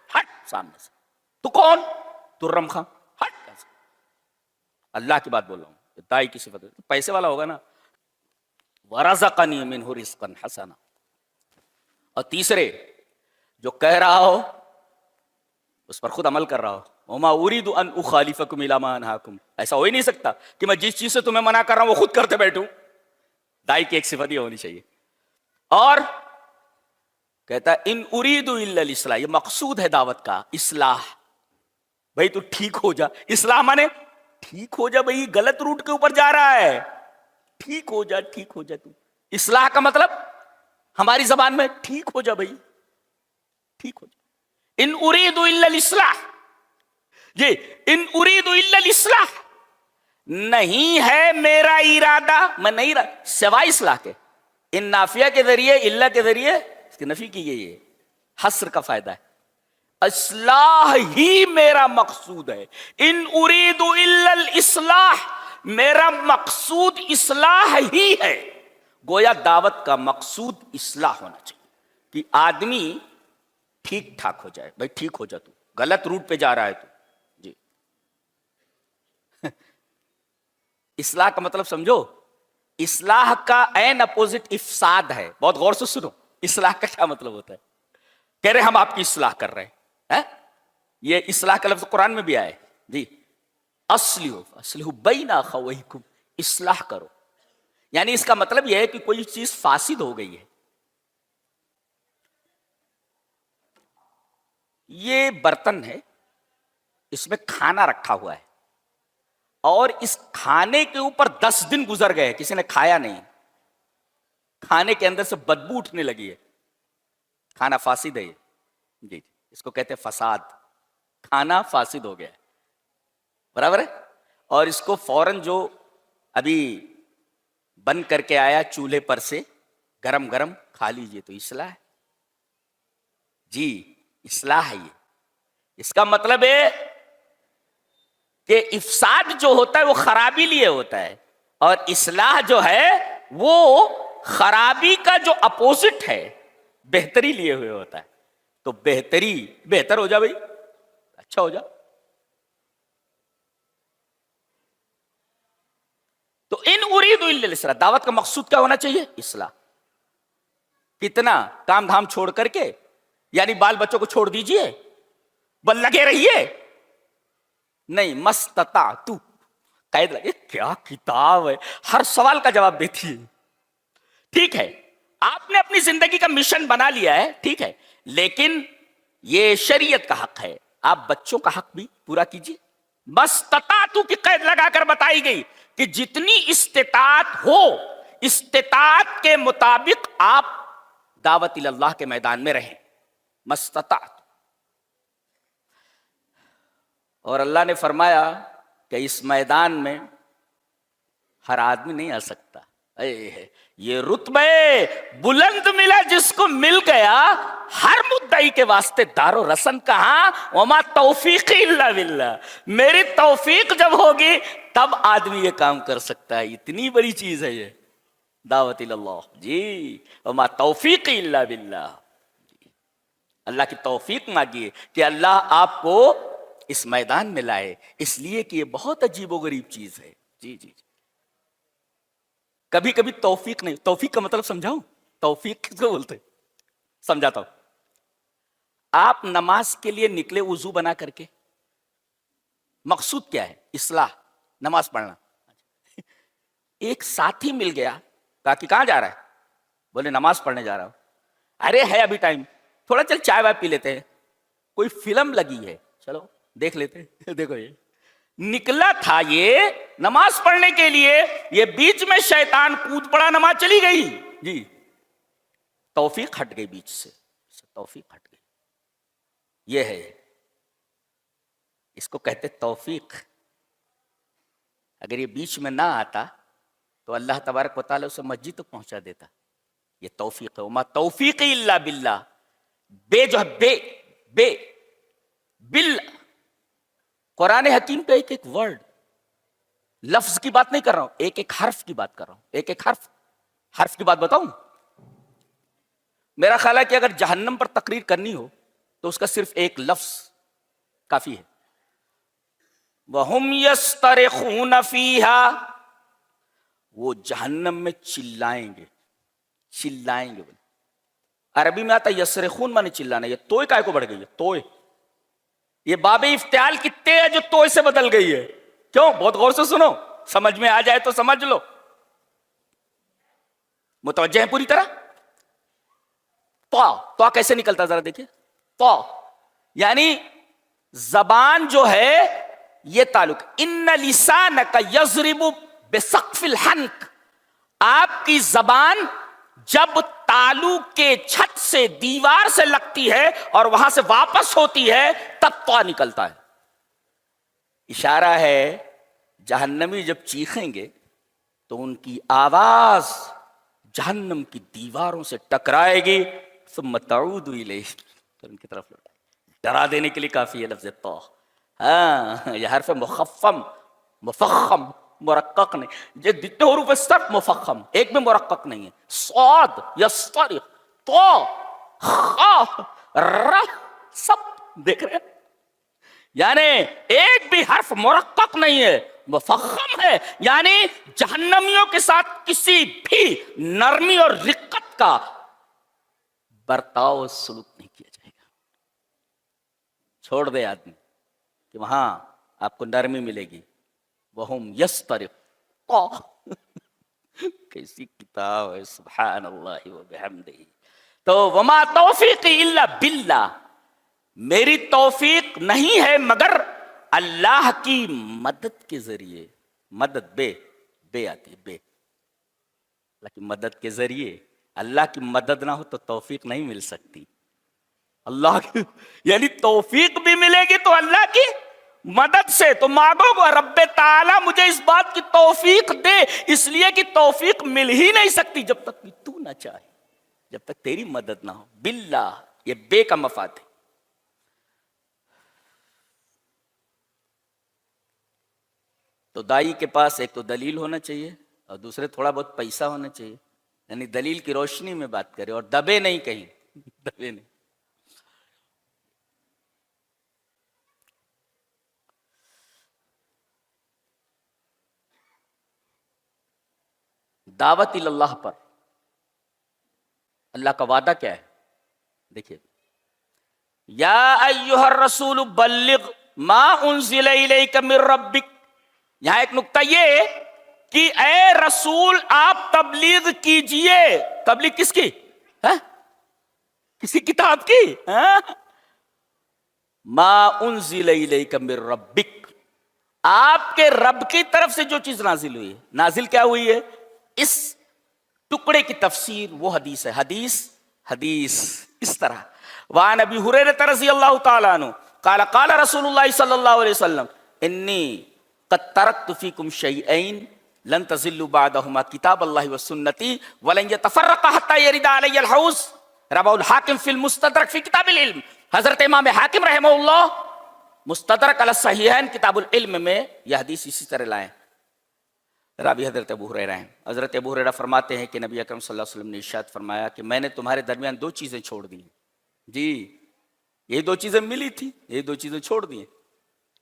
Speaker 1: ہٹ سامنے سے، تو کون؟ ترم خان، ہٹ۔ اللہ کی بات بول رہا ہوں، دائی کی صفت ہے، پیسے والا ہوگا نا، وَرَزَقَنِي مِنْهُ رِزْقًا حَسَنًا۔ اور تیسرے، جو کہہ رہا ہو اس پر خود عمل کر رہا ہو، وَمَا أُرِيدُ أَنْ أُخَالِفَكُمْ إِلَىٰ مَا أَنْهَاكُمْ، ایسا ہو ہی نہیں سکتا کہ میں جس چیز سے تمہیں منع کر رہا ہوں وہ خود کرتے بیٹھوں۔ دائی کی ایک صفت یہ ہونی چاہیے۔ اور کہتا ہے ان اريد الا الاصلاح، یہ مقصود ہے دعوت کا، اصلاح۔ بھائی تو ٹھیک ہو جا، اصلاح مانے ٹھیک ہو جا، بھائی غلط روٹ کے اوپر جا رہا ہے، ٹھیک ہو جا، ٹھیک ہو جا تو۔ اصلاح کا مطلب ہماری زبان میں ٹھیک ہو جا، بھائی ٹھیک ہو جا۔ ان اريد الا الاصلاح، جی ان اريد الا الاصلاح، نہیں ہے میرا ارادہ، میں نہیں سوائے اصلاح کے۔ ان نافیہ کے ذریعے، اللہ کے ذریعے اس کی نفی کی گئی ہے، حصر کا فائدہ ہے، اصلاح ہی میرا مقصود ہے۔ ان اريد الا الاصلاح، میرا مقصود اصلاح ہی ہے۔ گویا دعوت کا مقصود اصلاح ہونا چاہیے کہ آدمی ٹھیک ٹھاک ہو جائے، بھائی ٹھیک ہو جا، تو غلط روٹ پہ جا رہا ہے تو، جی اصلاح کا مطلب سمجھو، اصلاح کا عین اپوزٹ افساد ہے۔ بہت غور سے سنو، اصلاح کا کیا مطلب ہوتا ہے؟ کہہ رہے ہم آپ کی اصلاح کر رہے ہیں، یہ اصلاح کا لفظ قرآن میں بھی آئے، جی اصلحوا بین اخویکم، اصلاح کرو، یعنی اس کا مطلب یہ ہے کہ کوئی چیز فاسد ہو گئی ہے، یہ برتن ہے، اس میں کھانا رکھا ہوا ہے، اور اس کھانے کے اوپر 10 دن گزر گئے، کسی نے کھایا نہیں، کھانے کے اندر سے بدبو اٹھنے لگی ہے، کھانا فاسد ہے یہ، جی اس کو کہتے ہیں فساد، کھانا فاسد ہو گیا ہے، برابر ہے۔ اور اس کو فوراً جو ابھی بند کر کے آیا چولہے پر سے گرم گرم کھا لیجئے، تو اصلاح ہے، جی اصلاح ہے یہ۔ اس کا مطلب ہے کہ افساد جو ہوتا ہے وہ خرابی لیے ہوتا ہے، اور اصلاح جو ہے وہ خرابی کا جو اپوزٹ ہے، بہتری لیے ہوئے ہوتا ہے۔ تو بہتری، بہتر ہو جا بھائی، اچھا ہو جا۔ تو ان اريد الا الاصلاح، دعوت کا مقصود کیا ہونا چاہیے؟ اصلاح۔ کتنا کام دھام چھوڑ کر کے، یعنی بال بچوں کو چھوڑ دیجئے، بل لگے رہیے، نہیں مستطاعت، قید لگے، کیا کتاب ہے، ہر سوال کا جواب دیتی ہے۔ ٹھیک ہے، آپ نے اپنی زندگی کا مشن بنا لیا ہے، ٹھیک ہے، لیکن یہ شریعت کا حق ہے، آپ بچوں کا حق بھی پورا کیجیے۔ مستطاعت کی قید لگا کر بتائی گئی کہ جتنی استطاعت ہو، استطاعت کے مطابق آپ دعوت اللہ کے میدان میں رہیں، مستطاعت۔ اور اللہ نے فرمایا کہ اس میدان میں ہر آدمی نہیں آ سکتا، یہ رتبے بلند ملا جس کو مل گیا، ہر مدعی کے واسطے دار و رسن کہاں، وما توفیقی الا باللہ، میری توفیق جب ہوگی تب آدمی یہ کام کر سکتا ہے. اتنی بڑی چیز ہے یہ دعوت اللہ. جی وما توفیقی الا باللہ. اللہ کی توفیق مانگیے کہ اللہ آپ کو اس میدان میں لائے، اس لیے کہ یہ بہت عجیب و غریب چیز ہے. جی جی جی. کبھی کبھی توفیق نہیں، توفیق کا مطلب سمجھاؤں؟ توفیق کس کو بولتے؟ سمجھاتا ہوں. آپ نماز کے لیے نکلے وضو بنا کر کے، مقصود کیا ہے؟ اصلاح، نماز پڑھنا. ایک ساتھی مل گیا، کہا کہ کہاں جا رہا ہے؟ بولے نماز پڑھنے جا رہا ہوں. ارے ہے ابھی ٹائم، تھوڑا چل چائے وائے پی لیتے ہیں، کوئی فلم لگی ہے چلو دیکھ لیتے ہیں. دیکھو یہ نکلا تھا یہ نماز پڑھنے کے لیے، یہ بیچ میں شیطان کود پڑا، نماز چلی گئی. جی توفیق ہٹ گئی بیچ سے، توفیق ہٹ گئی. یہ ہے، اس کو کہتے توفیق. اگر یہ بیچ میں نہ آتا تو اللہ تبارک و تعالیٰ اسے مسجد تک پہنچا دیتا. یہ توفیق ہے. وما توفیقی الا باللہ. بے جو ہے بے بل، قرآن حکیم کا ایک ایک ورڈ، لفظ کی بات نہیں کر رہا ہوں، ایک ایک حرف کی بات کر رہا ہوں. ایک ایک حرف کی بات بتاؤں. میرا خیال ہے کہ اگر جہنم پر تقریر کرنی ہو تو اس کا صرف ایک لفظ کافی ہے. وَهُمْ يَسْتَرِخُونَ فِيهَا. وہ جہنم میں چلائیں گے. عربی میں آتا ہے یسرخون مانے چلانا. یہ توئے کائے کو بڑھ گئی ہے؟ توئے، یہ باب افتعال کی تے ہے جو توئے سے بدل گئی ہے. کیوں؟ بہت غور سے سنو، سمجھ میں آ جائے تو سمجھ لو. متوجہ ہے پوری طرح؟ تو کیسے نکلتا ذرا دیکھیں. تو یعنی زبان جو ہے یہ تعلق، ان لسانک یضرب بسقف الحنک. آپ کی زبان جب تالو کے چھت سے، دیوار سے لگتی ہے اور وہاں سے واپس ہوتی ہے تب تو نکلتا ہے. اشارہ ہے جہنمی جب چیخیں گے تو ان کی آواز جہنم کی دیواروں سے ٹکرائے گی. ثم تعود الیہ، پھر ان کی طرف لوٹائے. ڈرا دینے کے لیے کافی ہے لفظ تو. ہاں یہ حرف مخفم مفخم مرقق نہیں. یہ جتنے حروف سب مفخم، ایک بھی مرقق نہیں ہے. صاد یسترخ، تو خا ر، سب دیکھ رہے ہیں، یعنی ایک بھی حرف مرقق نہیں ہے، مفخم ہے. یعنی جہنمیوں کے ساتھ کسی بھی نرمی اور رقت کا برتاؤ سلوک نہیں کیا جائے گا. چھوڑ دے آدمی کہ وہاں آپ کو نرمی ملے گی. وہم یسترخ. کیسی کتاب ہے، سبحان اللہ وبحمدہ. تو وما توفیقی الا باللہ، میری توفیق نہیں ہے مگر اللہ کی مدد کے ذریعے. مدد بے آتی ہے، بے، اللہ کی مدد کے ذریعے. اللہ کی مدد نہ ہو تو توفیق نہیں مل سکتی. اللہ کی یعنی توفیق بھی ملے گی تو اللہ کی مدد سے. تو مانگو گا رب تعالی مجھے اس بات کی توفیق دے، اس لیے کہ توفیق مل ہی نہیں سکتی جب تک کہ تو نہ چاہے، جب تک تیری مدد نہ ہو. باللہ، یہ بے کا مفاد ہے. تو دائی کے پاس ایک تو دلیل ہونا چاہیے اور دوسرے تھوڑا بہت پیسہ ہونا چاہیے. یعنی دلیل کی روشنی میں بات کرے اور دبے نہیں کہیں، دبے نہیں. دعوت اللہ پر اللہ کا وعدہ کیا ہے؟ دیکھیے، یا ایھا الرسول بلغ ما انزل الیک من ربک. یہاں ایک نقطہ یہ کہ اے رسول آپ تبلیغ کیجئے. تبلیغ کس کی؟ کسی کتاب کی؟ ما انزل الیک من ربک، آپ کے رب کی طرف سے جو چیز نازل ہوئی ہے. نازل کیا ہوئی ہے؟ اس ٹکڑے کی تفسیر وہ حدیث ہے. حدیث اس طرح. وعن ابی ہریرہ رضی اللہ تعالی عنہ قال قال رسول اللہ صلی اللہ علیہ وسلم انی قد ترکت فیکم شیئین لن تضلوا بعدهما کتاب اللہ وسنتی ولن يتفرقا حتى يرد علی الحوض، رواه الحاکم فی المستدرک فی کتاب العلم۔ حضرت امام حاکم رحمہ اللہ مستدرک علی الصحیحین کتاب العلم میں یہ حدیث اسی طرح لائے۔ راوی حضرت ابو ہریرہ ہیں۔ حضرت ابو ہریرہ فرماتے ہیں کہ نبی اکرم صلی اللہ علیہ وسلم نے ارشاد فرمایا کہ میں نے تمہارے درمیان دو چیزیں چھوڑ دی ہیں۔ جی یہ دو چیزیں ملی تھی، یہ دو چیزیں چھوڑ دی ہیں،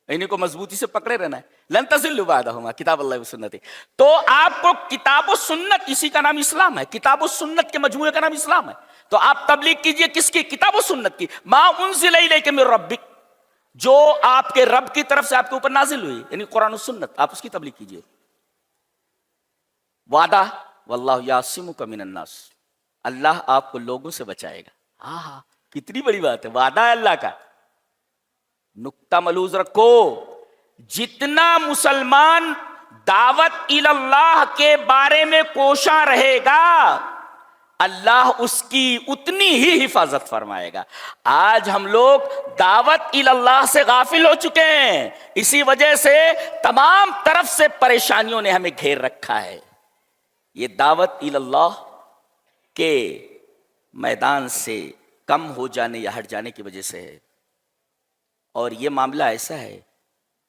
Speaker 1: انہیں کو مضبوطی سے پکڑے رہنا ہے۔ لن تضلوا بعدہما کتاب اللہ و سنتی۔ تو آپ کو کتاب و سنت، اسی کا نام اسلام ہے، کتاب و سنت کے مجموعے کا نام اسلام ہے۔ تو آپ تبلیغ کیجئے کس کی؟ کتاب و سنت کی۔ ما انزل الیک من ربک، جو آپ کے رب کی طرف سے آپ کے اوپر نازل ہوئی، یعنی قرآن و سنت، آپ اس کی تبلیغ کیجئے۔ وعدہ واللہ یعصمک من الناس، اللہ آپ کو لوگوں سے بچائے گا۔ ہاں کتنی بڑی بات ہے، وعدہ ہے اللہ کا۔ نقطہ ملحوظ رکھو، جتنا مسلمان دعوت اللہ کے بارے میں کوشاں رہے گا اللہ اس کی اتنی ہی حفاظت فرمائے گا۔ آج ہم لوگ دعوت اللہ سے غافل ہو چکے ہیں، اسی وجہ سے تمام طرف سے پریشانیوں نے ہمیں گھیر رکھا ہے۔ یہ دعوت اللہ کے میدان سے کم ہو جانے یا ہٹ جانے کی وجہ سے ہے۔ اور یہ معاملہ ایسا ہے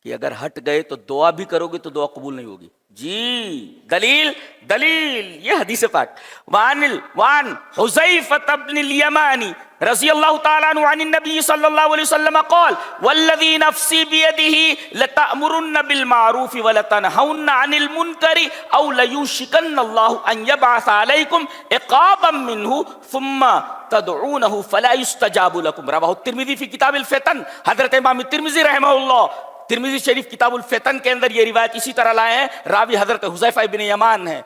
Speaker 1: کہ اگر ہٹ گئے تو دعا بھی کرو گے تو دعا قبول نہیں ہوگی۔ جی دلیل یہ حدیث پاک وان حذیفہ بن الیمانی رضی اللہ تعالیٰ عنہ عن النبی صلی اللہ علیہ وسلم قال والذی نفسی بیدہ لتأمرن بالمعروف ولتنہون عن المنکر او لیوشکن اللہ ان یبعث علیکم عقابا منہ ثم تدعونہ فلا یستجاب لکم، رواہ الترمذی فی کتاب الفتن۔ حضرت امام ترمذی رحمہ اللہ ترمذی شریف کتاب الفتن کے اندر یہ روایت اسی طرح لائے ہیں۔ راوی حضرت حذیفہ ابن یمان ہیں۔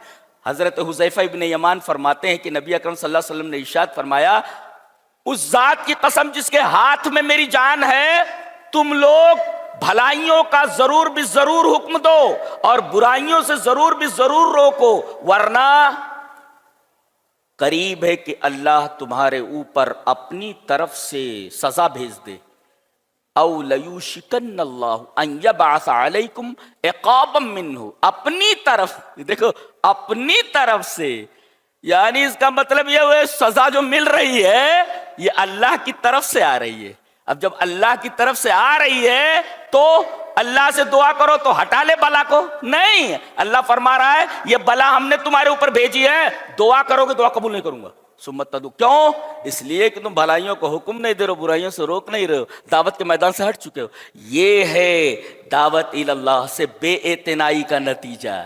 Speaker 1: حضرت حذیفہ ابن یمان فرماتے ہیں کہ نبی اکرم صلی اللہ علیہ وسلم نے ارشاد فرمایا، اس ذات کی قسم جس کے ہاتھ میں میری جان ہے، تم لوگ بھلائیوں کا ضرور بھی ضرور حکم دو اور برائیوں سے ضرور بھی ضرور روکو، ورنہ قریب ہے کہ اللہ تمہارے اوپر اپنی طرف سے سزا بھیج دے۔ او لیوشکن اللہ ان یبعث علیکم عقابا منہ، اپنی طرف، دیکھو اپنی طرف سے، یعنی اس کا مطلب یہ ہوئے سزا جو مل رہی ہے یہ اللہ کی طرف سے آ رہی ہے۔ اب جب اللہ کی طرف سے آ رہی ہے تو اللہ سے دعا کرو تو ہٹا لے بلا کو؟ نہیں، اللہ فرما رہا ہے یہ بلا ہم نے تمہارے اوپر بھیجی ہے، دعا کرو گے دعا قبول نہیں کروں گا۔ سمت تدو، کیوں؟ اس لیے کہ تم بھلائیوں کو حکم نہیں دے رہے ہو، برائیوں سے روک نہیں رہے ہو، دعوت کے میدان سے ہٹ چکے ہو۔ یہ ہے دعوت اللہ سے بے اعتنائی کا نتیجہ۔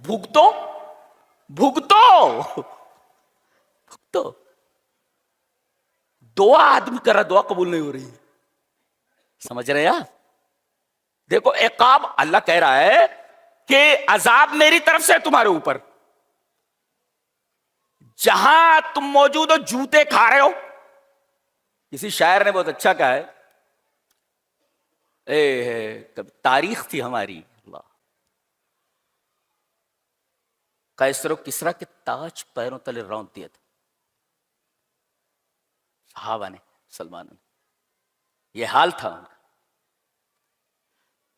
Speaker 1: بھگتو دعا آدمی کر رہا، دعا قبول نہیں ہو رہی، سمجھ رہے آپ؟ دیکھو عقاب، اللہ کہہ رہا ہے کہ عذاب میری طرف سے تمہارے اوپر، جہاں تم موجود ہو جوتے کھا رہے ہو۔ کسی شاعر نے بہت اچھا کہا ہے، تاریخ تھی ہماری، اللہ قیصر و کسریٰ کے تاج پیروں تلے رونت دیا تھا صحابہ نے، مسلمانوں نے، یہ حال تھا ان کا۔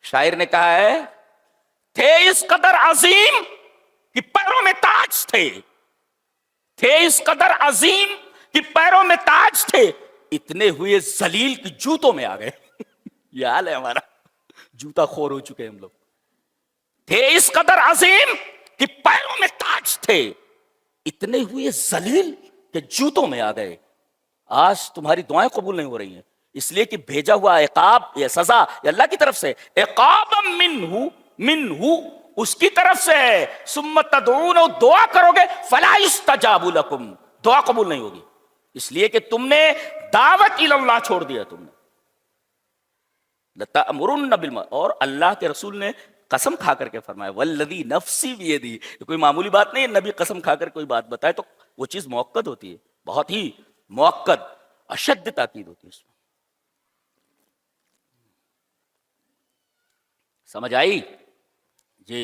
Speaker 1: شاعر نے کہا ہے تھے اس قدر عظیم کہ پیروں میں تاج تھے، تھے اس قدر عظیم کہ پیروں میں تاج تھے، اتنے ہوئے ذلیل کہ جوتوں میں آ گئے۔ یہ حال ہے ہمارا، جوتا خور ہو چکے ہم لوگ۔ تھے اس قدر عظیم کہ پیروں میں تاج تھے، اتنے ہوئے ذلیل کہ جوتوں میں آ گئے۔ آج تمہاری دعائیں قبول نہیں ہو رہی ہیں، اس لیے کہ بھیجا ہوا عقاب یا سزا یہ اللہ کی طرف سے، عقاب منہ اس کی طرف سے ہے۔ ثم تدعون، دعا کرو گے فلا یستجاب لکم، دعا قبول نہیں ہوگی، اس لیے کہ تم نے دعوت اللہ چھوڑ دیا۔ تم نے لتأمرن بالمعروف، اور اللہ کے رسول نے قسم کھا کر کے فرمایا والذی نفسی بیدی، کوئی معمولی بات نہیں ہے، نبی قسم کھا کر کوئی بات بتائے تو وہ چیز موقد ہوتی ہے، بہت ہی موقد، اشد تاکید ہوتی ہے اس میں۔ سمجھ آئی؟ جی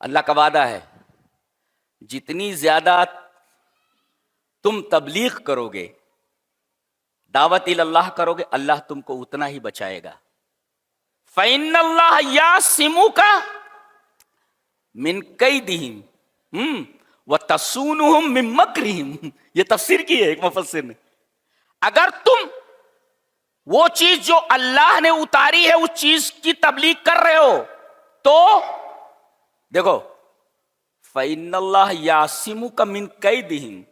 Speaker 1: اللہ کا وعدہ ہے جتنی زیادہ تم تبلیغ کرو گے، دعوت اللہ کرو گے، اللہ تم کو اتنا ہی بچائے گا۔ فَإِنَّ اللَّهَ يَعْصِمُكَ من قیدہم وتصونہم من مکرہم. یہ تفسیر کی ہے ایک مفسر نے. اگر تم وہ چیز جو اللہ نے اتاری ہے اس چیز کی تبلیغ کر رہے ہو تو دیکھو فَإِنَّ اللَّهَ يَعْصِمُكَ مِنْ قَيْدِهِمْ,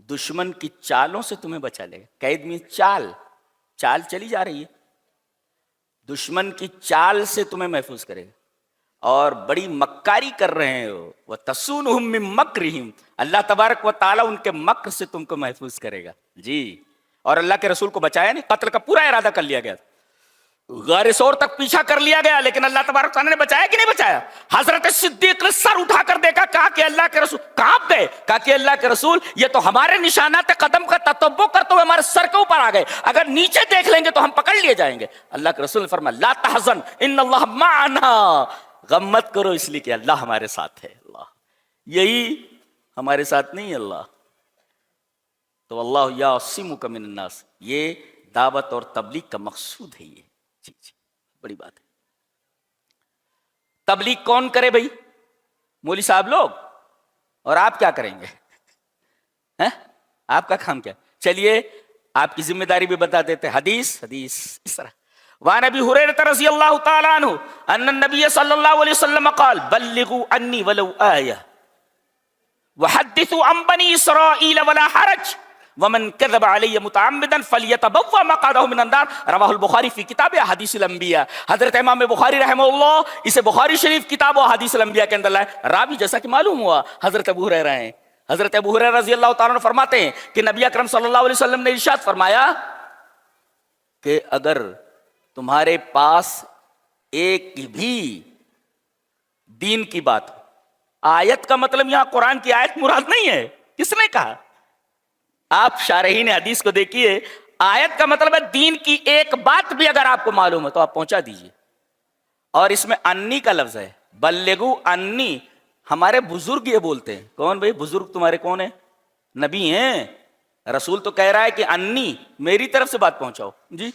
Speaker 1: دشمن کی چالوں سے تمہیں بچا لے گا. قید میں چال چلی جا رہی ہے, دشمن کی چال سے تمہیں محفوظ کرے گا. اور بڑی مکاری کر رہے ہو وَتَصُونُهُم مِّن مَّكْرِهِمْ, اللہ تبارک و تعالیٰ ان کے مکر سے تم کو محفوظ کرے گا. جی, اور اللہ کے رسول کو بچایا نہیں, قتل کا پورا ارادہ کر لیا گیا, غار ثور تک پیچھا کر لیا گیا, لیکن اللہ تبارک تعالیٰ نے بچایا کہ نہیں بچایا؟ حضرت صدیق نے سر اٹھا کر دیکھا, کہا کہ اللہ کے رسول کہاں گئے؟ کہا کہ اللہ کے رسول یہ تو ہمارے نشانات قدم کا تتبع کرتے ہوئے ہمارے سر کے اوپر آ گئے, اگر نیچے دیکھ لیں گے تو ہم پکڑ لیے جائیں گے. اللہ کے رسول نے فرمایا لا تحزن ان اللہ معنا, غم مت کرو اس لیے کہ اللہ ہمارے ساتھ ہے. اللہ یہی ہمارے ساتھ نہیں ہے اللہ. تو اللہ یعصمک من الناس, یہ دعوت اور تبلیغ کا مقصود ہے. یہ جی بڑی بات ہے. تبلیغ کون کرے بھائی؟ مولوی صاحب لوگ. اور آپ کیا کریں گے؟ آپ کا کام کیا؟ چلیے آپ کی ذمہ داری بھی بتا دیتے. حدیث اس طرح وعن ابی ہریرہ رضی اللہ تعالی عنہ ان النبی صلی اللہ علیہ وسلم قال بلغوا انی ولو آیہ وحدثوا عن بنی اسرائیل ولا حرج ومن كذب علی متعمدا فلیتبوأ مقعدہ من النار. رواہ البخاری فی کتاب احادیث الانبیاء. حضرت امام بخاری رحمہ اللہ اسے بخاری شریف کتاب و احادیث الانبیاء کے اندر لائے. راوی جیسا کہ معلوم ہوا حضرت ابو ہریرہ ہیں. حضرت ابو ہریرہ رضی اللہ تعالیٰ عنہ فرماتے ہیں کہ نبی اکرم صلی اللہ علیہ وسلم نے ارشاد فرمایا کہ اگر تمہارے پاس ایک بھی دین کی بات ہو, آیت کا مطلب یہاں قرآن کی آیت مراد نہیں ہے. کس نے کہا؟ آپ شارحین حدیث کو دیکھیے, آیت کا مطلب ہے دین کی ایک بات بھی اگر آپ کو معلوم ہے تو آپ پہنچا دیجئے. اور اس میں انی کا لفظ ہے, بلغو انی. ہمارے بزرگ یہ بولتے ہیں. کون بھائی بزرگ تمہارے کون ہیں؟ نبی ہیں. رسول تو کہہ رہا ہے کہ انی میری طرف سے بات پہنچاؤ. جی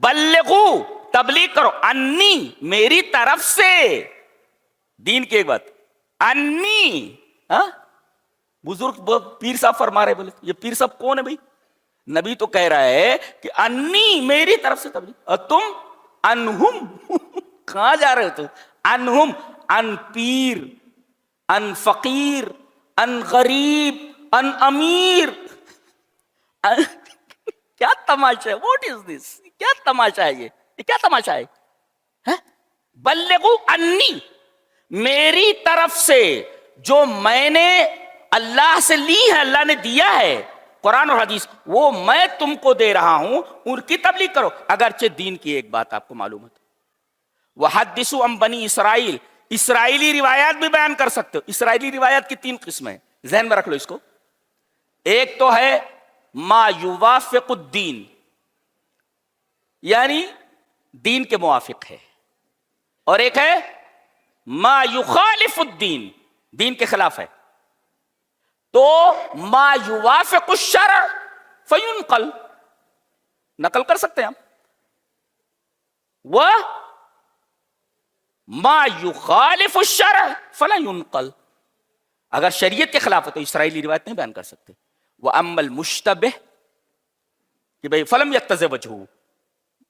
Speaker 1: بلغو تبلیغ کرو, انی میری طرف سے دین کی ایک بات. انی بزرگ پیر صاحب فرما رہے, بولے یہ پیر صاحب کون ہے بھائی؟ نبی تو کہہ رہا ہے کہ انی میری طرف سے تبلیغ, اور تم انہم کہاں جا رہے ہو؟ تو انہم, ان پیر, ان فقیر, ان غریب, ان امیر. کیا تماشا ہے؟ واٹ از دس؟ کیا تماشا ہے یہ کیا تماشا ہے؟ بلغو انی میری طرف سے جو میں نے اللہ سے لی ہے, اللہ نے دیا ہے قرآن اور حدیث, وہ میں تم کو دے رہا ہوں, ان کی تبلیغ کرو اگرچہ دین کی ایک بات آپ کو معلوم ہے. وحدثوا عن بنی اسرائیل, اسرائیلی روایات بھی بیان کر سکتے ہو. اسرائیلی روایات کی 3 قسمیں ہیں, ذہن میں رکھ لو اس کو. ایک تو ہے ما یوافق الدین, یعنی دین کے موافق ہے, اور ایک ہے ما یخالف الدین, دین کے خلاف ہے. تو ما یوافق الشرع فینقل, نقل کر سکتے ہیں ہم, وہ ما یخالف الشرع فلا ينقل, اگر شریعت کے خلاف ہے تو اسرائیلی روایت نہیں بیان کر سکتے. وَأَمَّا الْمُشْتَبِهِ کہ بھئی فَلَمْ يَقْتَضِ وَجْهُ,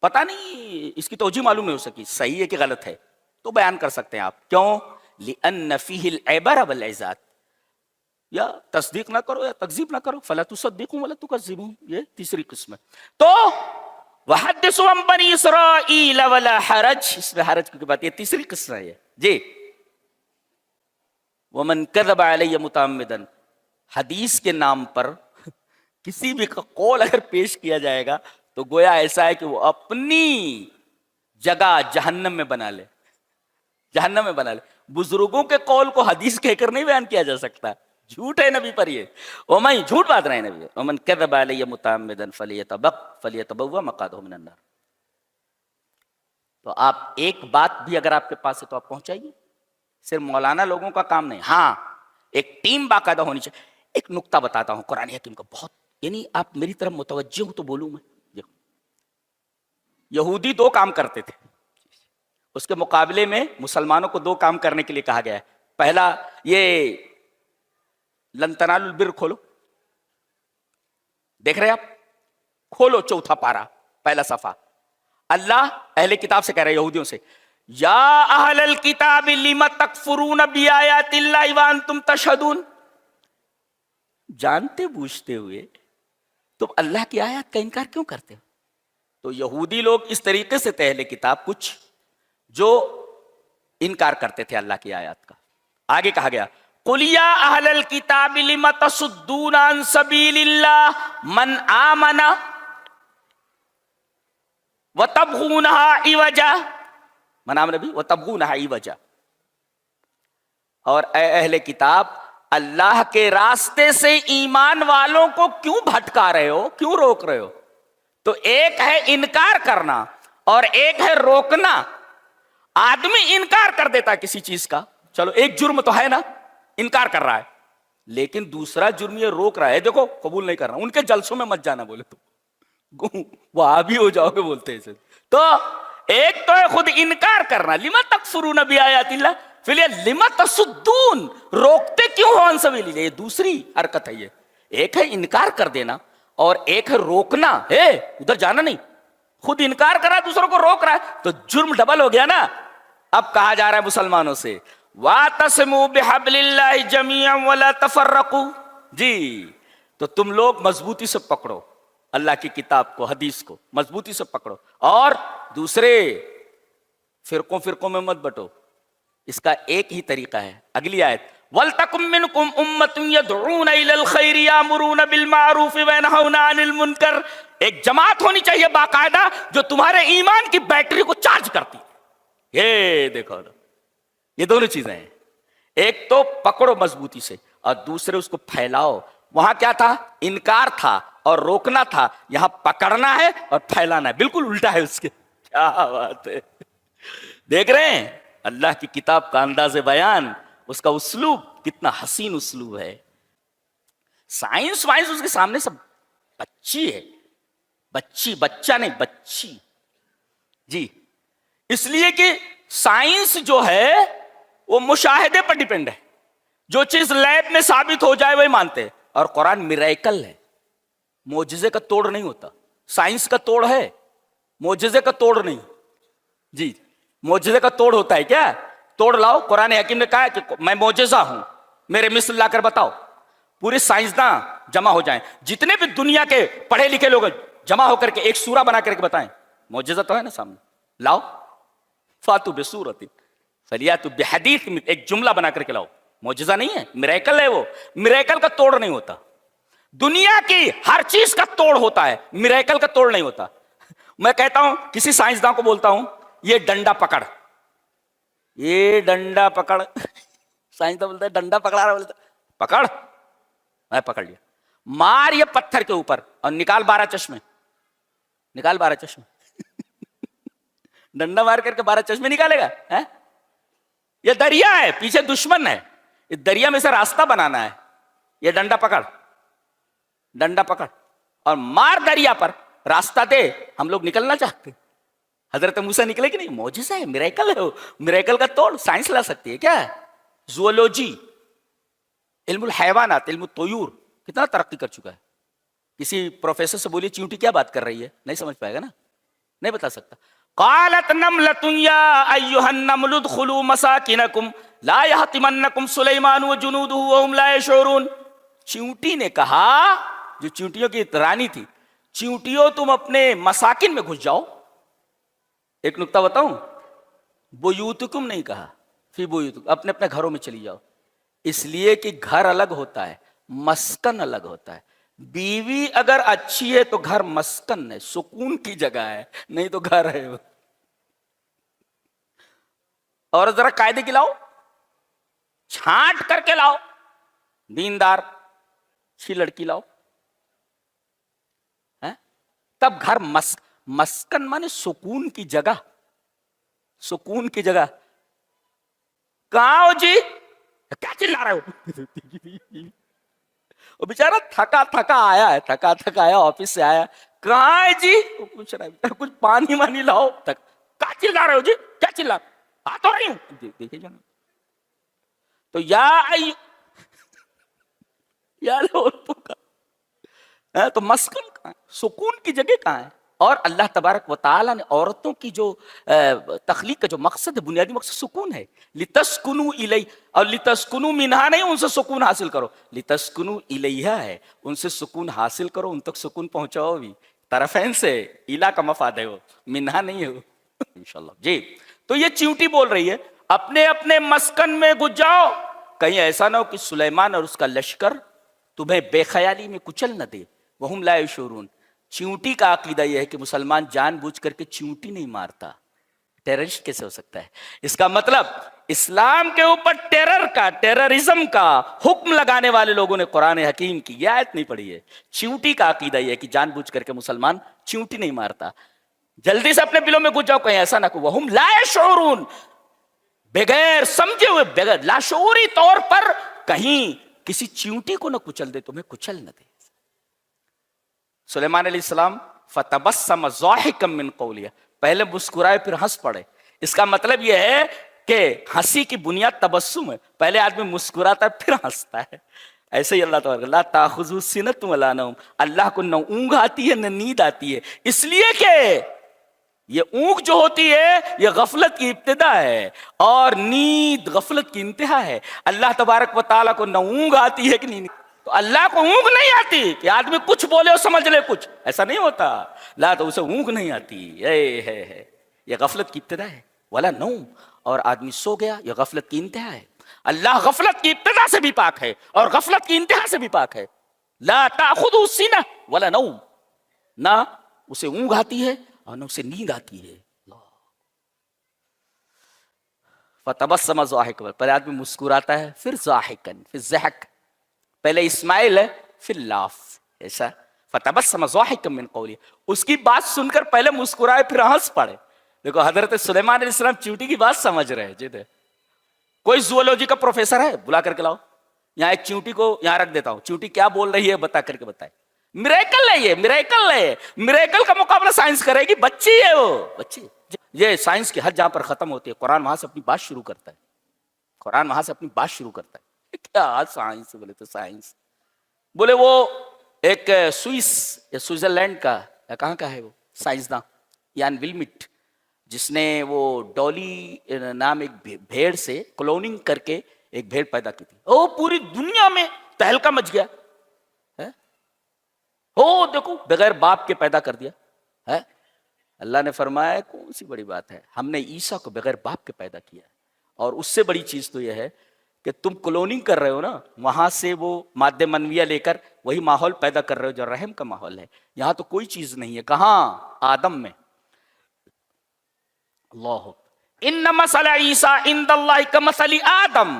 Speaker 1: پتہ نہیں اس کی توجیہ معلوم نہیں ہو سکی, صحیح ہے کہ غلط ہے, تو بیان کر سکتے ہیں آپ. کیوں؟ لِأَنَّ فِيهِ الْعِبَرَ وَالْعِظَاتِ, یا تصدیق نہ کرو یا تکذیب نہ کرو, فَلَا تُصَدِّقُوا وَلَا تُكَذِّبُوا, یہ تیسری قسم ہے. تو وَحَدِّثُوا عَن بَنِي إِسْرَائِيلَ وَلَا حَرَجْ, اس میں حرج کی بات, یہ تیسری قسم ہے. جی وَمَنْ كَذَبَ عَلَيَّ مُتَعَمِّدًا, حدیث کے نام پر کسی بھی قول اگر پیش کیا جائے گا تو گویا ایسا ہے کہ وہ اپنی جگہ جہنم میں بنا لے, جہنم میں بنا لے. بزرگوں کے قول کو حدیث کہہ کر نہیں بیان کیا جا سکتا, جھوٹ ہے نبی پر یہ, وَمَن جھوٹ بات رہے نبی. وَمَنْ كَذَبَ عَلَيَّ مُتَعَمِّدًا فَلْيَتَبَوَّأْ مَقْعَدَهُ مِنَ النَّارِ. تو آپ ایک بات بھی اگر آپ کے پاس ہے تو آپ پہنچائیے, صرف مولانا لوگوں کا کام نہیں. ہاں ایک ٹیم باقاعدہ ہونی چاہیے. ایک نقطہ بتاتا ہوں قرآن حکیم کا, بہت, یعنی آپ میری طرف متوجہ ہو تو بولوں میں. دیکھو, یہودی 2 کام کرتے تھے, اس کے مقابلے میں مسلمانوں کو 2 کام کرنے کے لیے کہا گیا ہے. پہلا یہ لن تنالوا البر کھولو، دیکھ رہے آپ، کھولو 4 پارہ پہلا صفحہ. اللہ اہل کتاب سے کہہ رہے یہودیوں سے، یا اہل الکتاب لم تکفرون بآیات اللہ وانتم تشہدون، جانتے بوجھتے ہوئے تم اللہ کی آیات کا انکار کیوں کرتے ہو؟ تو یہودی لوگ اس طریقے سے تھے اہل کتاب کچھ جو انکار کرتے تھے اللہ کی آیات کا. آگے کہا گیا قُلْ يَا أَهْلَ الْكِتَابِ لِمَ تَصُدُّونَ عَنْ سَبِيلِ اللَّهِ مَنْ آمَنَ وَتَبْغُونَهَا عِوَجًا، من آمن بھی وَتَبْغُونَهَا عِوَجًا. اور اے اہل کتاب، اللہ کے راستے سے ایمان والوں کو کیوں بھٹکا رہے ہو، کیوں روک رہے ہو؟ تو ایک ہے انکار کرنا اور ایک ہے روکنا. آدمی انکار کر دیتا ہے کسی چیز کا، چلو ایک جرم تو ہے نا، انکار کر رہا ہے، لیکن دوسرا جرم یہ روک رہا ہے، دیکھو قبول نہیں کر رہا، ان کے جلسوں میں مت جانا بولے تو وہ آبی ہو جاؤ گے بولتے ہیں. تو ایک تو ہے خود انکار کرنا، لما تکفرون بآیات اللہ، پھر یہ لما تصدون، روکتے کیوں ہو عن سبیل اللہ، یہ دوسری حرکت ہے. یہ ایک ہے انکار کر دینا اور ایک ہے روکنا، ہے ادھر جانا نہیں. خود انکار کر رہا ہے، دوسروں کو روک رہا ہے، تو جرم ڈبل ہو گیا نا. اب کہا جا رہا ہے مسلمانوں سے وَاعْتَصِمُوا بِحَبْلِ اللَّهِ جَمِيعًا وَلَا تَفَرَّقُوا، جی تو تم لوگ مضبوطی سے پکڑو اللہ کی کتاب کو، حدیث کو مضبوطی سے پکڑو اور دوسرے فرقوں میں مت بٹو. اس کا ایک ہی طریقہ ہے. اگلی آیت وَلْتَكُن مِّنْكُمْ أُمَّةٌ يَدْعُونَ إِلَى الْخَيْرِ يَأْمُرُونَ بِالْمَعْرُوفِ وَيَنْهَوْنَ عَنِ الْمُنكَرِ، ایک جماعت ہونی چاہیے باقاعدہ جو تمہارے ایمان کی بیٹری کو چارج کرتی. یہ دیکھو، یہ دونوں چیزیں ہیں، ایک تو پکڑو مضبوطی سے اور دوسرے اس کو پھیلاؤ. وہاں کیا تھا؟ انکار تھا اور روکنا تھا، یہاں پکڑنا ہے اور پھیلانا ہے، بالکل الٹا ہے اس کے. کیا بات ہے، دیکھ رہے ہیں اللہ کی کتاب کا انداز بیان، اس کا اسلوب کتنا حسین اسلوب ہے. سائنس وائنس اس کے سامنے سب بچی ہے، بچہ نہیں بچی. جی اس لیے کہ سائنس جو ہے وہ مشاہدے پر ڈیپینڈ ہے، جو چیز لیب میں ثابت ہو جائے وہی مانتے ہیں. اور قرآن میریکل ہے، معجزے کا توڑ نہیں ہوتا. سائنس کا توڑ ہے، معجزے کا توڑ نہیں. جی معجزے کا توڑ ہوتا ہے کیا؟ توڑ لاؤ. قرآن حکیم نے کہا ہے کہ میں معجزہ ہوں، میرے مثل لا کر بتاؤ. پورے سائنسداں جمع ہو جائیں، جتنے بھی دنیا کے پڑھے لکھے لوگ جمع ہو کر کے ایک سورہ بنا کر کے بتائیں، معجزہ تو ہے نا سامنے. لاؤ فاتو بسورۃ فلیاتوا بحدیث، ایک جملہ بنا کر کے لاؤ. معجزہ نہیں ہے، میریکل ہے. وہ میریکل کا توڑ نہیں ہوتا. دنیا کی ہر چیز کا توڑ ہوتا ہے، میریکل کا توڑ نہیں ہوتا. میں کہتا ہوں کسی سائنسداں کو بولتا ہوں یہ ڈنڈا پکڑ، یہ ڈنڈا پکڑ. سائنسداں بولتا ہے ڈنڈا پکڑا رہا، بولتا پکڑ، میں پکڑ لیا. مار یہ پتھر کے اوپر اور نکال 12 چشمے، نکال 12 چشمے. ڈنڈا مار کر کے 12 چشمے نکالے گا؟ یہ دریا ہے، پیچھے دشمن ہے، اس دریا میں سے راستہ بنانا ہے. یہ ڈنڈا پکڑ، ڈنڈا پکڑ اور مار دریا پر، راستہ دے. ہم لوگ نکلنا چاہتے، حضرت موسیٰ نکلے کہ نہیں؟ معجزہ ہے، میریکل ہے. وہ میریکل کا توڑ سائنس لا سکتی ہے کیا؟ زوولوجی، علم الحیوانات، علم الطیور کتنا ترقی کر چکا ہے. کسی پروفیسر سے بولیے چیونٹی کیا بات کر رہی ہے، نہیں سمجھ پائے گا نا، نہیں بتا سکتا. قالت نملۃ یا ایھا النمل ادخلوا مساکنکم لا یحطمنکم سلیمان وجنودہ وهم لا یشعرون. چیونٹی نے کہا، جو چیونٹیوں کی رانی تھی، چیونٹیوں تم اپنے مساکن میں گھس جاؤ. ایک نکتہ بتاؤں، بیوتکم نہیں کہا، فی بیوتکم، اپنے اپنے گھروں میں چلی جاؤ. اس لیے کہ گھر الگ ہوتا ہے، مسکن الگ ہوتا ہے. بیوی اگر اچھی ہے تو گھر مسکن ہے، سکون کی جگہ ہے، نہیں تو گھر ہے. اور ذرا قاعدے کی لاؤ، چھانٹ کر کے لاؤ، دیندار اچھی لڑکی لاؤ، تب گھر مسکن مانے سکون کی جگہ، سکون کی جگہ. کہاں ہو جی؟ کیا چلا رہے ہو؟ وہ بیچارہ تھکا تھکا آیا ہے، تھکا تھکا آیا آفس سے آیا. کہاں ہے جی؟ وہ پوچھ رہا ہے کچھ پانی وانی لاؤ. کیا چلا رہے ہو جی، کیا چلا، آ تو رہی ہوں، دیکھیے جناب. تو یا عورتوں کا تو مسکن کہاں ہے، سکون کی جگہ کہاں ہے؟ اور اللہ تبارک و تعالیٰ نے عورتوں کی جو تخلیق کا جو مقصد ہے، بنیادی مقصد سکون ہے. لتسکنوا الی، اور لتسکنوا منہا نہیں ان سے سکون حاصل کرو، لتسکنوا الیہا ہے، ان سے سکون حاصل کرو، ان تک سکون پہنچاؤ بھی. طرفین سے الا کا مفاد ہے، وہ منہا نہیں ہے وہ. انشاءاللہ جی. تو یہ چیونٹی بول رہی ہے اپنے اپنے مسکن میں گھس جاؤ، کہیں ایسا نہ ہو کہ سلیمان اور اس کا لشکر تمہیں بے خیالی میں کچل نہ دے. وہم لا یشعرون. چیونٹی کا عقیدہ یہ ہے کہ مسلمان جان بوجھ کر کے چیونٹی نہیں مارتا. ٹیررسٹ کیسے ہو سکتا ہے؟ اس کا مطلب اسلام کے اوپر ٹیرر کا، ٹیررزم کا حکم لگانے والے لوگوں نے قرآن حکیم کی یہ آیت نہیں پڑھی ہے. چیونٹی کا عقیدہ یہ ہے کہ جان بوجھ کر کے مسلمان چیونٹی نہیں مارتا. جلدی سے اپنے دلوں میں گھس جاؤ، کہیں ایسا نہ کہ وہم لا یشعرون، بغیر سمجھے ہوئے، بغیر لاشعوری طور پر کہیں کسی چیونٹی کو نہ کچل دے، تمہیں کچل نہ دے. سلیمان علیہ السلام فتبسم ضاحکا من قولها، پہلے مسکرائے پھر ہنس پڑے. اس کا مطلب یہ ہے کہ ہنسی کی بنیاد تبسم ہے، پہلے آدمی مسکراتا ہے پھر ہنستا ہے. ایسے ہی اللہ تعالیٰ لا تاخذہ سنۃ ولا نوم، اللہ کو نہ اونگ آتی ہے نہ نیند آتی ہے، اس لیے کہ یہ اونگ جو ہوتی ہے یہ غفلت کی ابتدا ہے اور نیند غفلت کی انتہا ہے. اللہ تبارک و تعالیٰ کو نہ اونگ آتی ہے کہ نہیں، تو اللہ کو اونگ نہیں آتی کہ آدمی کچھ بولے اور سمجھ لے کچھ، ایسا نہیں ہوتا. لا، تو اسے اونگ نہیں آتی، یہ غفلت کی ابتدا ہے. ولا نوم، اور آدمی سو گیا، یہ غفلت کی انتہا ہے. اللہ غفلت کی ابتدا سے بھی پاک ہے اور غفلت کی انتہا سے بھی پاک ہے. لا تاخذہ سنہ ولا نوم، نہ اسے اونگ آتی ہے اور نہ اسے نیند آتی ہے. فتبسم ضاحکا، پہلے آدمی مسکراتا ہے پھر ضاحکن، پھر ضحک، پہلے اسمائل ہے پھر لاف. ایسا فتبسم ضاحکا من قولی، اس کی بات سن کر پہلے مسکرائے پھر ہنس پڑے. دیکھو حضرت سلیمان علیہ السلام چیونٹی کی بات سمجھ رہے ہیں. جی کوئی زوولوجی کا پروفیسر ہے، بلا کر کے لاؤ، یہاں ایک چیونٹی کو یہاں رکھ دیتا ہوں، چیونٹی کیا بول رہی ہے بتا کر کے بتائے. میریکل ہے، یہ میریکل ہے. میریکل کا مقابلہ سائنس کرے گی، بچی ہے وہ، بچی. یہ سائنس کی حد جہاں پر ختم ہوتی ہے، قرآن وہاں سے اپنی بات شروع کرتا ہے. قرآن وہاں سے اپنی بات شروع کرتا ہے. کیا سائنس بولے تو سائنس بولے وہ ایک سوئس یا سوئٹزرلینڈ کا یا کہاں کا ہے وہ سائنسداں یان ولمٹ، جس نے وہ ڈولی نام ایک بھیڑ سے کلوننگ کر کے ایک بھیڑ پیدا کی تھی. او پوری دنیا میں تہلکہ مچ گیا. او دیکھو بغیر باپ کے پیدا کر دیا ہے. اللہ نے فرمایا کون سی بڑی بات ہے، ہم نے عیسیٰ کو بغیر باپ کے پیدا کیا ہے. اور اس سے بڑی چیز تو یہ ہے کہ تم کلوننگ کر رہے ہو نا، وہاں سے وہ مادہ منویہ لے کر وہی ماحول پیدا کر رہے ہو جو رحم کا ماحول ہے. یہاں تو کوئی چیز نہیں ہے. کہاں؟ آدم میں. اللہ ان مثل عیسیٰ عند اللہ کمثل آدم،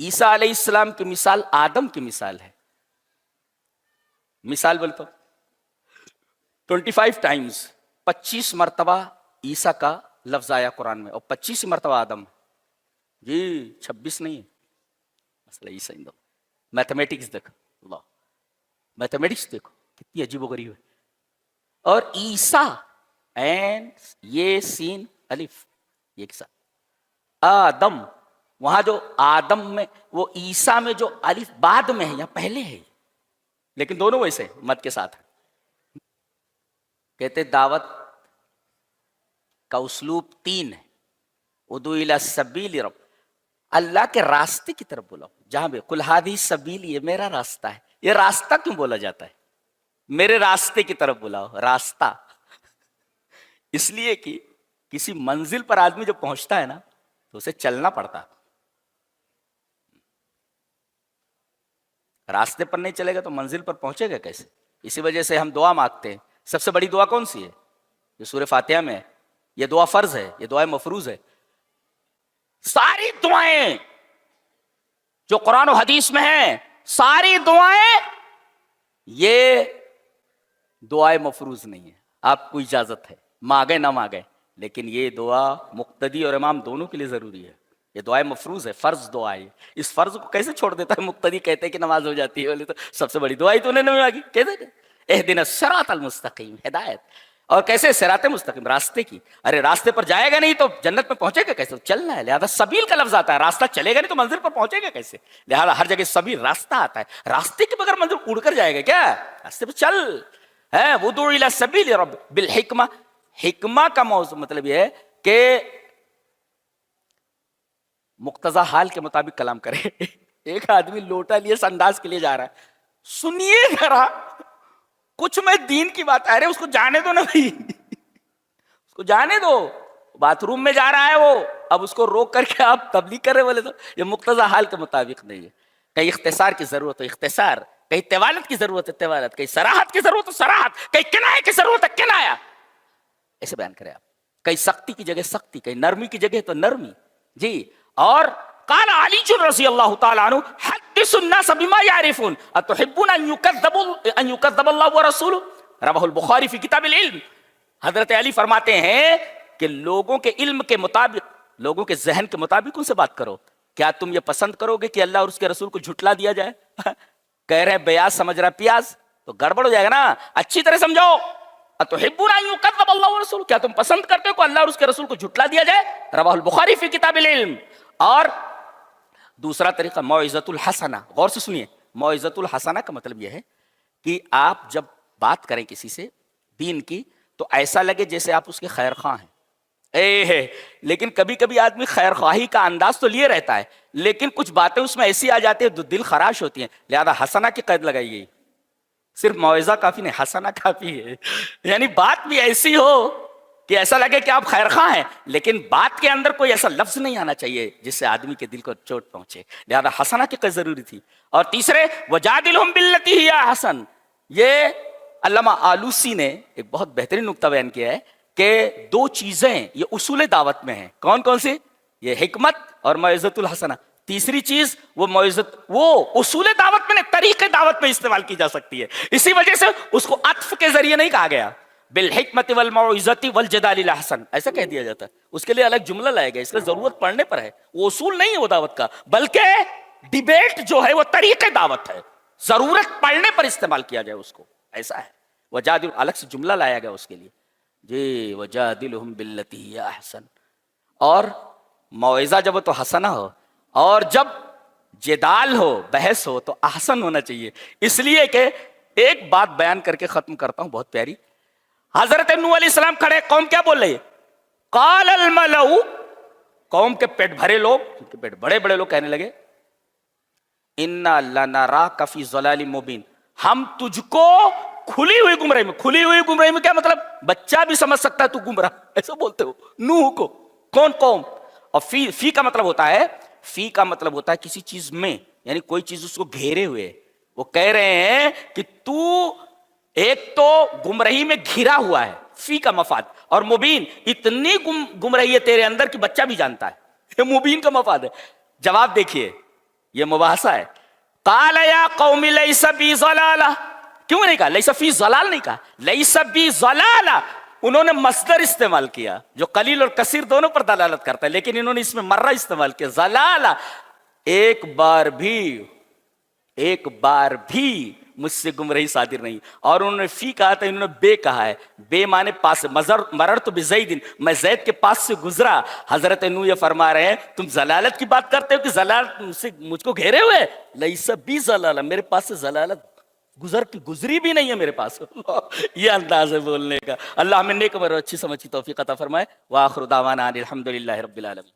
Speaker 1: عیسیٰ علیہ السلام کی مثال آدم کی مثال ہے. مثال بولتا 25 ٹائمز، 25 مرتبہ عیسیٰ کا لفظ آیا قرآن میں اور 25 مرتبہ آدم. جی 26 نہیں ہے. مسئلہ عیسیٰ اندو میتھمیٹکس دیکھو، اللہ میتھمیٹکس دیکھو کتنی عجیب و غریب ہے. اور عیسیٰ این یہ سین الف یہ کے ساتھ آدم، وہاں جو آدم میں وہ عیسیٰ میں جو الف بعد میں ہے یا پہلے ہے، لیکن دونوں ویسے مد کے ساتھ. کہتے دعوت کا اسلوب 3 ہے. ادعو الی سبیل رب، اللہ کے راستے کی طرف بلاؤ. جہاں بھی قل ھذہ سبیلی، یہ میرا راستہ ہے. یہ راستہ کیوں بولا جاتا ہے؟ میرے راستے کی طرف بلاؤ. راستہ اس لیے کہ کسی منزل پر آدمی جب پہنچتا ہے نا تو اسے چلنا پڑتا. راستے پر نہیں چلے گا تو منزل پر پہنچے گا کیسے؟ اسی وجہ سے ہم دعا مانگتے ہیں. سب سے بڑی دعا کون سی ہے؟ جو سورہ فاتحہ میں ہے. یہ دعا فرض ہے، یہ دعا مفروض ہے. ساری دعائیں جو قرآن و حدیث میں ہیں، ساری دعائیں یہ دعائیں مفروض نہیں ہے. آپ کو اجازت ہے، مانگے نہ مانگے، لیکن یہ دعا مقتدی اور امام دونوں کے لیے ضروری ہے. یہ دعائیں مفروض ہے، فرض دعا ہے. اس فرض کو کیسے چھوڑ دیتا ہے؟ مقتدی کہتے ہیں کہ نماز ہو جاتی ہے، بولے تو سب سے بڑی دعا ہی تو نے مانگی. کہتے اہدنا الصراط المستقیم، ہدایت. اور کیسے؟ صراط مستقیم، راستے کی. ارے راستے پر جائے گا نہیں تو جنت میں پہنچے گا کیسے؟ چلنا ہے. لہذا سبیل کا لفظ آتا ہے، راستہ چلے گا نہیں تو منزل پر پہنچے گا کیسے؟ لہذا ہر جگہ سبیل راستہ آتا ہے. راستے کے بغیر منزل اڑ کر جائے گا کیا؟ راستے پہ چل ہے. ودعو الی سبیل رب بالحکمہ. حکمہ کا موضوع مطلب یہ ہے کہ مقتضی حال کے مطابق کلام کرے. ایک آدمی لوٹا لیے انداز کے لیے جا رہا ہے، سنیے ذرا کچھ میں دین کی بات. ارے اس کو جانے دو نا بھائی، اس کو جانے دو. باتھ روم میں جا رہا ہے وہ، اب اس کو روک کر کے آپ تبلیغ کر رہے بولے تو یہ مقتضی حال کے مطابق نہیں ہے. کہیں اختصار کی ضرورت ہے اختصار، کہیں طوالت کی ضرورت ہے طوالت، کہیں صراحت کی ضرورت ہے صراحت، کہیں کنایہ کی ضرورت ہے کنایہ. ایسے بیان کریں آپ. کہیں سختی کی جگہ سختی، کہیں نرمی کی جگہ تو نرمی. جی. اور قال علی رضی اللہ تعالی عنہ حدث الناس بما يعرفون اتحبون ان يكذب اللہ ورسولہ. رواه البخاری فی کتاب العلم. حضرت علی فرماتے ہیں کہ لوگوں کے علم کے مطابق، لوگوں کے ذہن کے مطابق ان سے بات کرو. کیا تم یہ پسند کرو گے کہ اللہ اور اس کے رسول کو جھٹلا دیا جائے؟ کہہ رہے بیاض سمجھ رہا پیاز تو گڑبڑ ہو جائے گا نا. اچھی طرح سمجھو. اتحبون ان يكذب اللہ ورسولہ، کیا تم پسند کرتے ہو کہ اللہ اور اس کے رسول کو جھٹلا دیا جائے؟ رواہ البخاری فی کتاب العلم. اور دوسرا طریقہ موعظۃ الحسنہ. غور سے سنیے. موعظۃ الحسنہ کا مطلب یہ ہے کہ آپ جب بات کریں کسی سے دین کی تو ایسا لگے جیسے آپ اس کے خیر خواہ ہیں. لیکن کبھی کبھی آدمی خیر خواہی کا انداز تو لیے رہتا ہے، لیکن کچھ باتیں اس میں ایسی آ جاتی ہیں جو دل خراش ہوتی ہیں. لہذا حسنہ کی قید لگائی گئی. صرف موعظہ کافی نہیں، حسنہ کافی ہے. یعنی بات بھی ایسی ہو کہ ایسا لگے کہ آپ خیر خواہ ہیں، لیکن بات کے اندر کوئی ایسا لفظ نہیں آنا چاہیے جس سے آدمی کے دل کو چوٹ پہنچے. لہذا حسنہ کی قید ضروری تھی. اور تیسرے وجادلہم باللتی ہی احسن. یہ علامہ آلوسی نے ایک بہت بہترین نکتہ بیان کیا ہے کہ دو چیزیں یہ اصول دعوت میں ہیں. کون کون سی؟ یہ حکمت اور موعظۃ الحسنہ. تیسری چیز وہ اصول دعوت میں، طریقے دعوت میں استعمال کی جا سکتی ہے. اسی وجہ سے اس کو عطف کے ذریعے نہیں کہا گیا بالحکمت والموعظۃ والجدال الاحسن، ایسا کہہ دیا جاتا ہے. اس کے لیے الگ جملہ لائے گا، اس کا ضرورت پڑنے پر ہے. وہ اصول نہیں ہے وہ دعوت کا، بلکہ ڈیبیٹ جو ہے وہ طریقے دعوت ہے. ضرورت پڑنے پر استعمال کیا جائے اس کو، ایسا ہے. وجادل الگ سے جملہ لایا گیا اس کے لیے. جی وجادلہم باللتی ہی احسن. اور موعظہ جب ہو تو حسنہ ہو، اور جب جدال ہو بحث ہو تو احسن ہونا چاہیے. اس لیے کہ ایک بات بیان کر کے ختم کرتا ہوں بہت پیاری. حضرت نوح علیہ السلام کھڑے، قوم کیا بول رہی ہے؟ قال الملأ، قوم کے پیٹ بھرے لوگ، پیٹ بڑے بڑے لوگ کہنے لگے انا لنراک فی ضلال مبین، ہم تجھ کو کھلی ہوئی گمراہی میں. کھلی ہوئی گمراہی میں کیا مطلب؟ بچہ بھی سمجھ سکتا ہے تو گمراہ، ایسا بولتے ہو نوح کو. کون قوم؟ اور فی کا مطلب ہوتا ہے، فی کا مطلب ہوتا ہے کسی چیز میں، یعنی کوئی چیز اس کو گھیرے ہوئے. وہ کہہ رہے ہیں کہ تو ایک تو گمراہی میں گھرا ہوا ہے، فی کا مفاد، اور مبین اتنی گمراہی ہے تیرے اندر کہ بچہ بھی جانتا ہے. یہ مبین کا مفاد ہے. جواب دیکھیے، یہ مباحثہ ہے. قال یا قوم لیس بی ضلالہ. کیوں نہیں کہا لیس فی ضلال؟ نہیں کہا لیس بی ضلالہ. انہوں نے مصدر استعمال کیا جو قلیل اور کثیر دونوں پر دلالت کرتا ہے، لیکن انہوں نے اس میں مرہ استعمال کیا. ضلالہ، ایک بار بھی مجھ سے گمراہی صادر نہیں. اور انہوں نے فی کہا تھا، انہوں نے بے کہا ہے. بے معنی پاس، مررت بزید، میں زید کے پاس سے گزرا. حضرت نوح یہ فرما رہے ہیں تم ضلالت کی بات کرتے ہو کہ ضلالت مجھ کو گھیرے ہوئے. لیس بی ضلالہ، میرے پاس سے ضلالت گزری بھی نہیں ہے میرے پاس. یہ انداز ہے بولنے کا. اللہ ہمیں نیک اور اچھی سمجھ کی توفیق عطا فرمائے. وآخر دعوانا ان الحمد للہ رب العالمین.